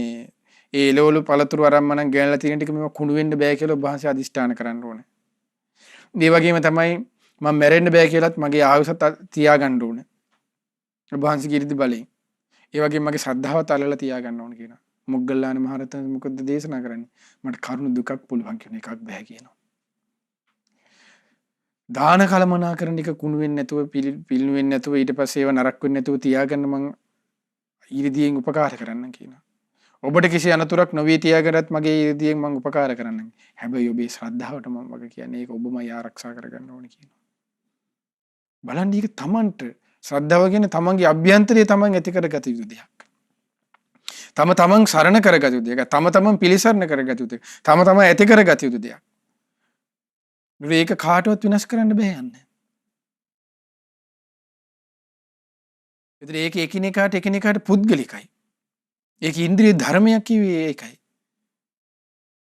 ඒ එළවලු පළතුරු අරම්මනම් ගෑනලා තියෙන ටික මේව කුණු වෙන්න බෑ කියලා ඔබ වහන්සේ අදිෂ්ඨාන කරන්න ඕනේ. ඒ වගේම තමයි මම මැරෙන්න බෑ කියලාත් මගේ ආයුෂ තියාගන්න ඕනේ. ඔබ වහන්සේගේ ඉරිදි බලයෙන්. ඒ වගේම මගේ ශ්‍රද්ධාව තලලා තියාගන්න ඕනේ කියනවා. මොග්ගල්ලාන මහරහතන් මොකද දේශනා කරන්නේ? මට කරුණ දුකක් පුළුවන් කියන එකක් බෑ කියනවා. දාන කලමනා කරන එක කුණු වෙන්නේ නැතුව පිළිණු වෙන්නේ නැතුව ඊට පස්සේ ඒව නරක වෙන්නේ නැතුව තියාගන්න මං ඉරිදියෙන් උපකාර කරන්නම් කියනවා. ඔබට කිසි අනතුරක් නොවී තියාගන්නත් මගේ ඉරිදියෙන් මං උපකාර කරන්නම්. හැබැයි ඔබේ ශ්‍රද්ධාවට මම වගේ කියන්නේ ඒක ඔබමයි ආරක්ෂා කරගන්න ඕනේ කියනවා. බලන්න ඊක තමන්ට ශ්‍රද්ධාව කියන්නේ තමන්ගේ අභ්‍යන්තරයේ තමන් ඇති කරගත යුතු දෙයක්. තමන් සරණ කරගත යුතු දෙයක්. තමන් පිළිසරණ කරගත යුතු දෙයක්. තමන් ඇති කරගත යුතු දෙයක්. ඒක කාටවත් විනාශ කරන්න බෑ යන්නේ. ඒතර ඒක එකිනෙකාට පුද්ගලිකයි. ඒක ඉන්ද්‍රිය ධර්මයක් කිව්වේ ඒකයි.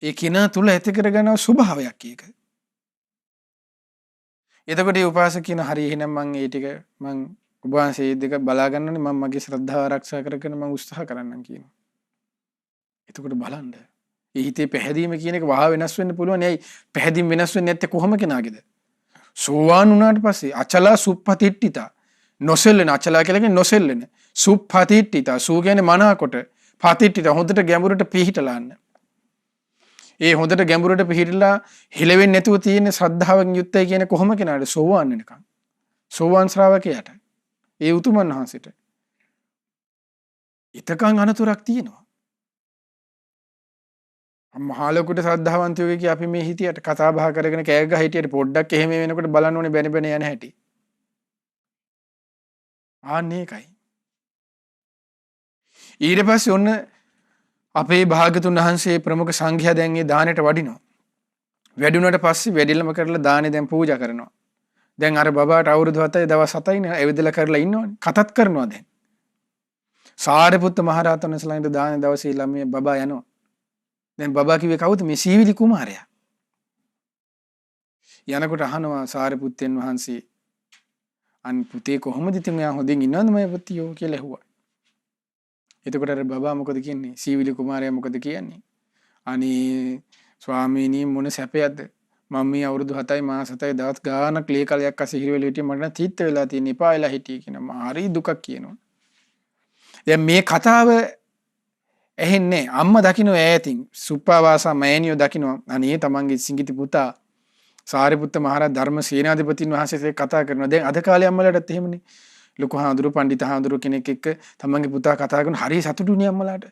ඒ කිනා තුල ඇති කරගන්න ස්වභාවයක් ඒක. එතකොට මේ උපාසක කියන හරි එහෙනම් මම ඒ ටික මම ඔබ වහන්සේ දෙක බලා ගන්නනේ මම මගේ ශ්‍රද්ධාව ආරක්ෂා කරගෙන මම උත්සාහ කරන්නම් කියනවා. එතකොට බලන්න ඒ හිතේ පැහැදීම කියන එක වහා වෙනස් වෙන්න පුළුවන්. ඇයි පැහැදීම වෙනස් වෙන්නේ නැත්තේ කොහොම කෙනාගේද? සෝවාන් වුණාට පස්සේ අචලා සුප්පතිට්ඨිතා නොසෙල්ලෙන අචලා කියලා කියන්නේ නොසෙල්ලෙන සුප්පතිට්ඨිතා සූ කියන්නේ මනාකොට පතිට්ඨිතා හොඳට ගැඹුරට පිහිටලාන්න. ඒ හොඳට ගැඹුරට පිහිටලා හිලෙවෙන්නේ නැතුව තියෙන ශ්‍රද්ධාවෙන් යුක්තයි කියන්නේ කොහොම කෙනාද? සෝවාන් වෙනකන්. සෝවාන් ශ්‍රාවකයාට. ඒ උතුමන් වහන්සේට. ඊතකන් අනතුරක් තියෙනවා. මහා ලොකුට ශ්‍රද්ධාවන්තයෝ කිය අපි මේ හිතියට කතා බහ කරගෙන කෑ ගහ හිටියට පොඩ්ඩක් එහෙම වෙනකොට බලන්න ඕනේ බැන බැන යන හැටි. ආන්නේ ඒකයි. ඊට පස්සේ ඔන්න අපේ භාගතුන් වහන්සේ ප්‍රමුඛ සංඝයා දැන් මේ දානෙට වඩිනවා. වැඩුණාට පස්සේ වැඩිලම කරලා දානේ දැන් පූජා කරනවා. දැන් අර බබාට අවුරුදු 7යි දවස් 7යිනේ ඇවිදලා කරලා ඉන්නවනේ. කතත් කරනවා දැන්. සාරිපුත්ත මහ රහතන් වහන්සේලාට දානේ දවසේ ළමයි බබා යනවා. දැන් බබා කිව්වේ කවුද? මේ සීවිලි කුමාරයා. යනකොට අහනවා සාරිපුත්තයන් වහන්සේ අන් පුතේ කොහොමද ඉතින් මෙයා හොඳින් ඉන්නවද මම පුතියෝ කියලා ඇහුවා. එතකොට අර බබා මොකද කියන්නේ? සීවිලි කුමාරයා මොකද කියන්නේ? අනේ ස්වාමීනි මොන සැපයක්ද? මම මේ අවුරුදු 7යි මාස 7යි දවස් ගානක් ලේ කලයක් අස හිරවෙලා හිටියේ මට නම් තීත්ත වෙලා තියෙන එපා වෙලා හිටියේ කියනවා. හරි දුකක් කියනවා. දැන් මේ කතාව ඇහෙන්නේ අම්මා දකින්න ඈතින් සුප්පාවාසා මෑණියෝ දකින්න අනේ තමන්ගේ සිඟිති පුතා සාරිපුත්ත මහරහත් ධර්ම සේනාධිපතින් වහන්සේ කතා කරනවා. දැන් අද කාලේ අම්මලාටත් එහෙමනේ. ලොකු හාමුදුරු පඬිත හාමුදුරු කෙනෙක් එක්ක තමන්ගේ පුතා කතා කරන හරි සතුටුනේ අම්මලාට.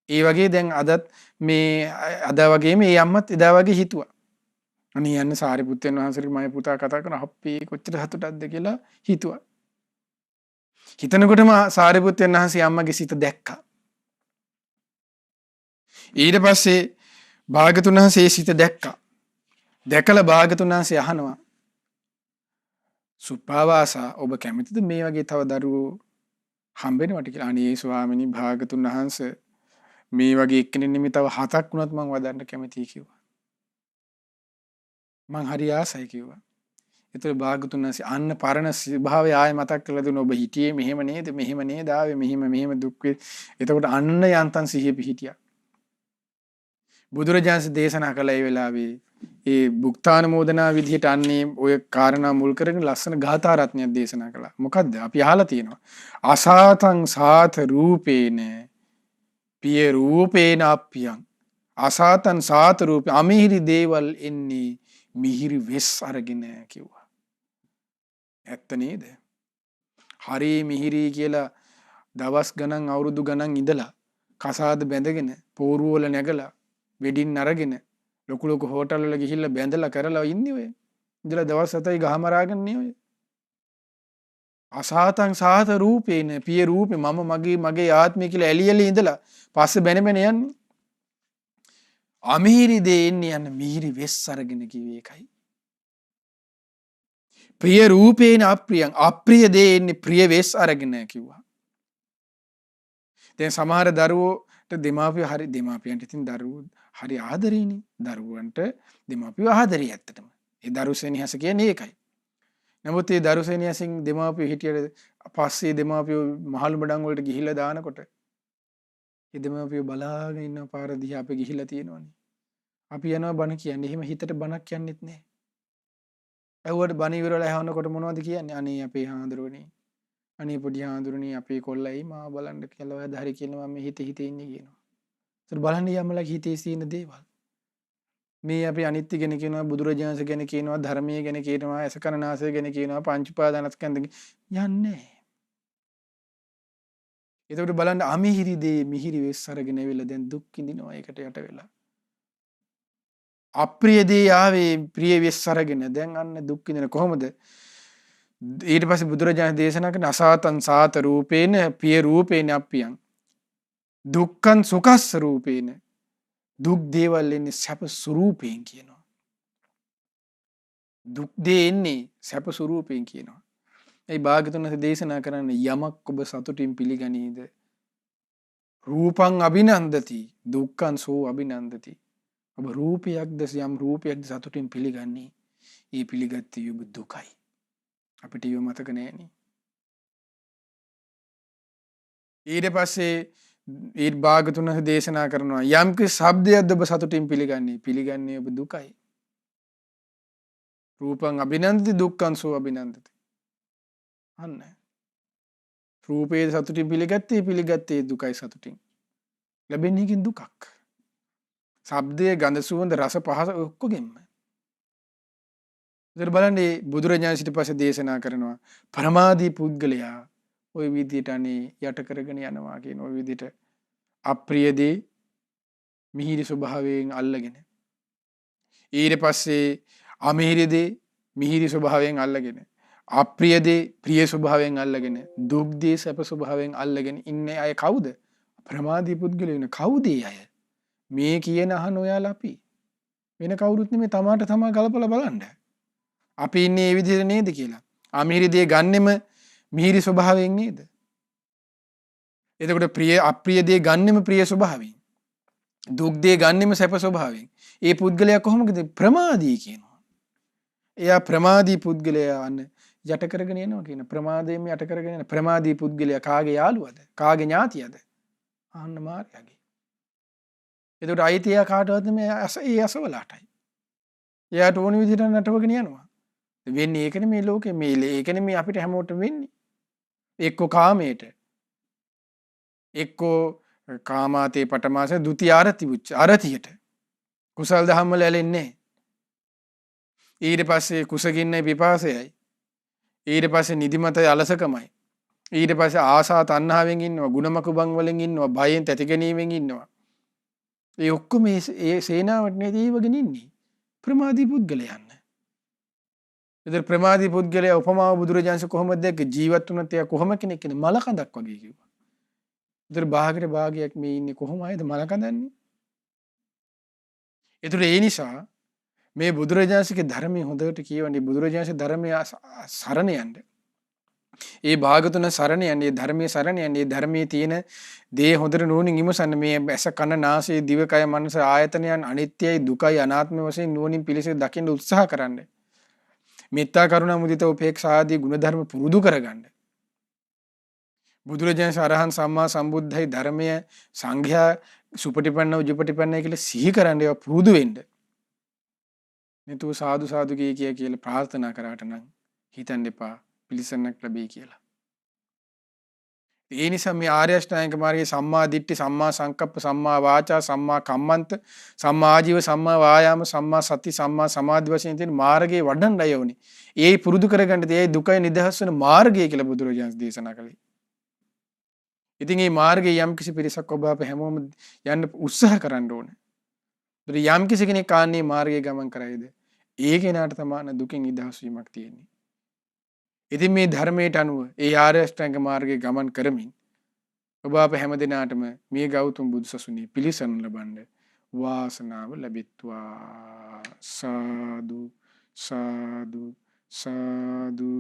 ඒ වගේ දැන් අදත් මේ අද වගේම මේ අම්මත් එදා වගේ හිතුවා. අනේ යන්න සාරිපුත්තයන් වහන්සේගේ මගේ පුතා කතා කරන අප්පේ කොච්චර සතුටක්ද කියලා හිතුවා. හිතනකොටම සාරිපුත්තයන් වහන්සේ අම්මගේ සිත දැක්කා. ඊට පස්සේ භාග්‍යතුන් වහන්සේ සිත දැක්කා. දැකලා භාග්‍යතුන් වහන්සේ අහනවා සුප්පාවාසා ඔබ කැමතිද මේ වගේ තව දරුවෝ හම්බෙනවට කියලා. අනේ ස්වාමිනී භාග්‍යතුන් වහන්සේ මේ වගේ එක්කෙනෙක් නෙමෙයි තව 7ක් වුණත් මං වදන්න කැමතියි කිව්වා. මං හරි ආසයි කිව්වා. ඒතර භාග්‍යතුන් වහන්සේ අන්න පරණ ස්වභාවය ආයෙ මතක් කරලා දුන්නා. ඔබ හිටියේ මෙහෙම නේද? මෙහෙම නේද ආවේ? මෙහෙම දුක් වේ. එතකොට අන්න යන්තම් සිහිය පිහිටියා. බුදුරජාණන් දේශනා කළ ඒ වෙලාවේ ඒ භුක්තානුමෝදනා විදිහට අන්නේ ඔය කාරණා මුල් කරගෙන ලස්සන ගාථා රත්නයක් දේශනා කළා. මොකද්ද? අපි අහලා තියෙනවා. අසාතං සාත රූපේන පිය රූපේන අප්පියං. අසාතං සාත රූපේ අමිහිරි දේවල් එන්නේ මිහිරි වෙස් අරගෙන කිව්වා. ඇත්ත නේද? හරි මිහිරි කියලා දවස් ගණන් අවුරුදු ගණන් ඉඳලා කසාද බැඳගෙන පෝරුව වල නැගලා වෙඩින් අරගෙන ලොකු හෝටල් වල ගිහිල්ලා බැඳලා කරලා ඉන්නේ ඔය. ඉඳලා දවස් 7යි ගහමරාගෙන නේ ඔය. අසාතං සාත රූපේන පිය රූපේ මම මගේ ආත්මය කියලා එළියලි ඉඳලා පස්සේ බැන යන්නේ. අමිහිරි දේ එන්නේ යන මිහිරි වෙස් අරගෙන කිව්වේ ඒකයි. ප්‍රිය රූපේන අප්‍රියං අප්‍රිය දේ එන්නේ ප්‍රිය වෙස් අරගෙන කිව්වා. දැන් සමහර දරුවෝට දෙමාපියන්ට ඉතින් දරුවෝ හරි ආදරේනේ. දරුවන්ට දෙමාපියෝ ආදරේ ඇත්තටම. ඒ දරුසෙනිහස කියන්නේ ඒකයි. නමුත් ඒ දරුසෙනිහසින් දෙමාපියෝ හිටියට පස්සේ දෙමාපියෝ මහලු බඩන් වලට ගිහිල්ලා දානකොට ඒ දෙමාපියෝ බලාගෙන ඉන්න පාර දිහා අපි ගිහිල්ලා තියෙනවනේ. අපි යනවා බණ කියන්නේ. එහෙම හිතට බණක් කියන්නෙත් නෑ. ඇහුවට බණ ඉවරලා ඇහනකොට මොනවද කියන්නේ? අනේ අපේ හාඳුරුවනේ. අනේ පොඩි හාඳුරුවනේ අපේ කොල්ලයි මාව බලන්න කියලා ඔය හරි කියනවා මේ හිතේ ඉන්නේ කියනවා. ඒත් බලන්න යම්මලා හිතේ සීන දේවල්. මේ අපි අනිත්‍ය ගැන කියනවා, බුදුරජාණන් ගැන කියනවා, ධර්මයේ ගැන කියනවා, අසකරනාසය ගැන කියනවා, පංච උපාදානස්කන්ධ යන්නේ. ඒකට බලන්න අමිහිරි දේ මිහිරි වෙස් අරගෙන ඇවිල්ලා දැන් දුක් විඳිනවා ඒකට යට වෙලා. අප්‍රිය දේ ආවේ ප්‍රිය වෙස් අරගෙන දැන් අන්න දුක් විඳින කොහොමද? ඊට පස්සේ බුදුරජාණන් දේශනා කරන අසාතං සාත රූපේන පිය රූපේන අප්පියං දුක්ඛං සුඛස්ස රූපේන දුක් දේවල් එන්නේ සැප ස්වරූපයෙන් කියනවා. දුක් දේ එන්නේ සැප ස්වරූපයෙන් කියනවා. ඒ භාග්‍යතුන් වහන්සේ දේශනා කරන්නේ යමක් ඔබ සතුටින් පිළිගනීද රූපං අභිනන්දති දුක්ඛං සෝ අභිනන්දති. ඔබ රූපයක්ද යම් රූපයක්ද සතුටින් පිළිගන්නේ ඒ පිළිගත්තේ ඔබ දුකයි. අපිට ඒව මතක නෑනේ. ඊට පස්සේ ඒ භාග්‍යතුන් වහන්සේ දේශනා කරනවා යම් කිසි ශබ්දයක්ද ඔබ සතුටින් පිළිගන්නේ ඔබ දුකයි. රූපං අභිනන්දති දුක්ඛං සෝ අභිනන්දති. අන්න රූපේ සතුටින් පිළිගත්තේ දුකයි සතුටින්. ලැබෙන්නේ කින් දුකක්. ශබ්දයේ ගඳ සුවඳ රස පහස ඔක්කොගෙම. ඉතින් බලන්න බුදුරජාණන් ඊට පස්සේ දේශනා කරනවා පරමාදී පුද්ගලයා ওই විදිහට අනේ යට කරගෙන යනවා කියන ওই විදිහට අප්‍රිය දේ මිහිරි ස්වභාවයෙන් අල්ලගෙන ඊට පස්සේ අමිහිරි දේ මිහිරි ස්වභාවයෙන් අල්ලගෙන අප්‍රිය දේ ප්‍රිය ස්වභාවයෙන් අල්ලගෙන දුක් දේ සැප ස්වභාවයෙන් අල්ලගෙන ඉන්නේ අය කවුද? ප්‍රමාදී පුද්ගලයෝ. කවුද අය? මේ කියන අහන ඔයාලා අපි වෙන කවුරුත් නෙමෙයි තමාට තමා ගලපලා බලන්න. අපි ඉන්නේ මේ විදිහට නේද කියලා. අමිහිරි දේ ගන්නෙම මිහිරි ස්වභාවයෙන් නේද? එතකොට අප්‍රිය දේ ගන්නෙම ප්‍රිය ස්වභාවයෙන්. දුක් දේ ගන්නෙම සැප ස්වභාවයෙන්. ඒ පුද්ගලයා කොහොමද ප්‍රමාදී කියනවා. එයා ප්‍රමාදී පුද්ගලයා අන්න යට කරගෙන යනවා කියන ප්‍රමාදයෙන් යට කරගෙන යන ප්‍රමාදී පුද්ගලයා කාගේ යාළුවද? කාගේ ඥාතියද? අන්න මාර්යාගේ. එතකොට අයිතිය කාටවත් නෙමෙයි ඒ අසවලාටයි. එයාට ඕන විදිහට නටවගෙන යනවා. වෙන්නේ ඒකනේ මේ ලෝකේ ඒකනේ මේ අපිට හැමෝටම වෙන්නේ. එක්කෝ කාමයට එක්කෝ කාමාතේ පටමාස ဒ ුතිය අරතියට කුසල් දහම් වල ඇලෙන්නේ. ඊට පස්සේ කුසගින්නයි පිපාසයයි. ඊට පස්සේ නිදිමතයි අලසකමයි. ඊට පස්සේ ආසා තණ්හාවෙන් ඉන්නවා, ಗುಣමකුබන් වලින් ඉන්නවා, භයෙන් තැතිගැනීමෙන් ඉන්නවා. ඒ ඔක්කොම මේ සේනාවට නේද ඊවගෙන ඉන්නේ. ප්‍රමාදී පුද්ගලයන්. ඉතින් ප්‍රමාදී පුද්ගලයා උපමාව බුදුරජාණන් කොහොමද දැක්ක? ජීවත් වුණත් එයා කොහොම කෙනෙක් කියන්නේ? මලකඳක් වගේ කිව්වා. ඉතින් භාගයට භාගයක් මේ ඉන්නේ කොහොම ආයද මලකඳන්නේ? ඒතර ඒ නිසා මේ බුදුරජාණන්සේගේ ධර්මයේ හොඳට කියවන්නේ බුදුරජාණන්සේ ධර්මයේ සරණ යන්න. ඒ භාගතුන සරණ යන්නේ ධර්මයේ සරණ යන්නේ ධර්මයේ තියෙන දේ හොඳට නුවණින් විමසන්න මේ ඇස කන නාසය දිවකය මනස ආයතනයන් අනිත්‍යයි දුකයි අනාත්ම වශයෙන් නුවණින් පිළිසෙ දකින්න උත්සාහ කරන්න. මෙත්තා කරුණා මුදිතා උපේක්ෂා ආදී ගුණධර්ම පුරුදු කරගන්න. බුදුරජාණන් අරහන් සම්මා සම්බුද්ධයි ධර්මය සංඝයා සුපටිපන්න උජුපටිපන්නයි කියලා සිහි කරන්න ඒවා පුරුදු වෙන්න. නැතුව සාදු සාදු කියලා ප්‍රාර්ථනා කරාට නම් හිතන්න එපා පිළිසන්නක් ලැබෙයි කියලා. ඒ නිසා මේ ආර්ය අෂ්ටාංගික මාර්ගයේ සම්මා දිට්ඨි සම්මා සංකප්ප සම්මා වාචා සම්මා කම්මන්ත සම්මා ආජීව සම්මා වායාම සම්මා සති සම්මා සමාධි වශයෙන් තියෙන මාර්ගයේ වඩන්නයි ඕනේ. ඒ පුරුදු කරගන්න ඒ දුකයි නිදහස් වෙන මාර්ගය කියලා බුදුරජාණන් දේශනා කළේ. ඉතින් මේ මාර්ගයේ යම් කිසි පිරිසක් ඔබ අප හැමෝම යන්න උත්සාහ කරන්න ඕනේ. යම් කිසි කෙනෙක් ආන්නේ මාර්ගයේ ගමන් කරයිද ඒ කෙනාට තමයි දුකින් නිදහස් වීමක් තියෙන්නේ. ඉතින් මේ ධර්මයට අනුව ඒ ආර්ය අෂ්ටාංග මාර්ගයේ ගමන් කරමින් ඔබ අප හැම දිනාටම මේ ගෞතම බුදුසසුනේ පිළිසරණ ලබන්න වාසනාව ලැබෙත්වා. සාදු සාදු සාදු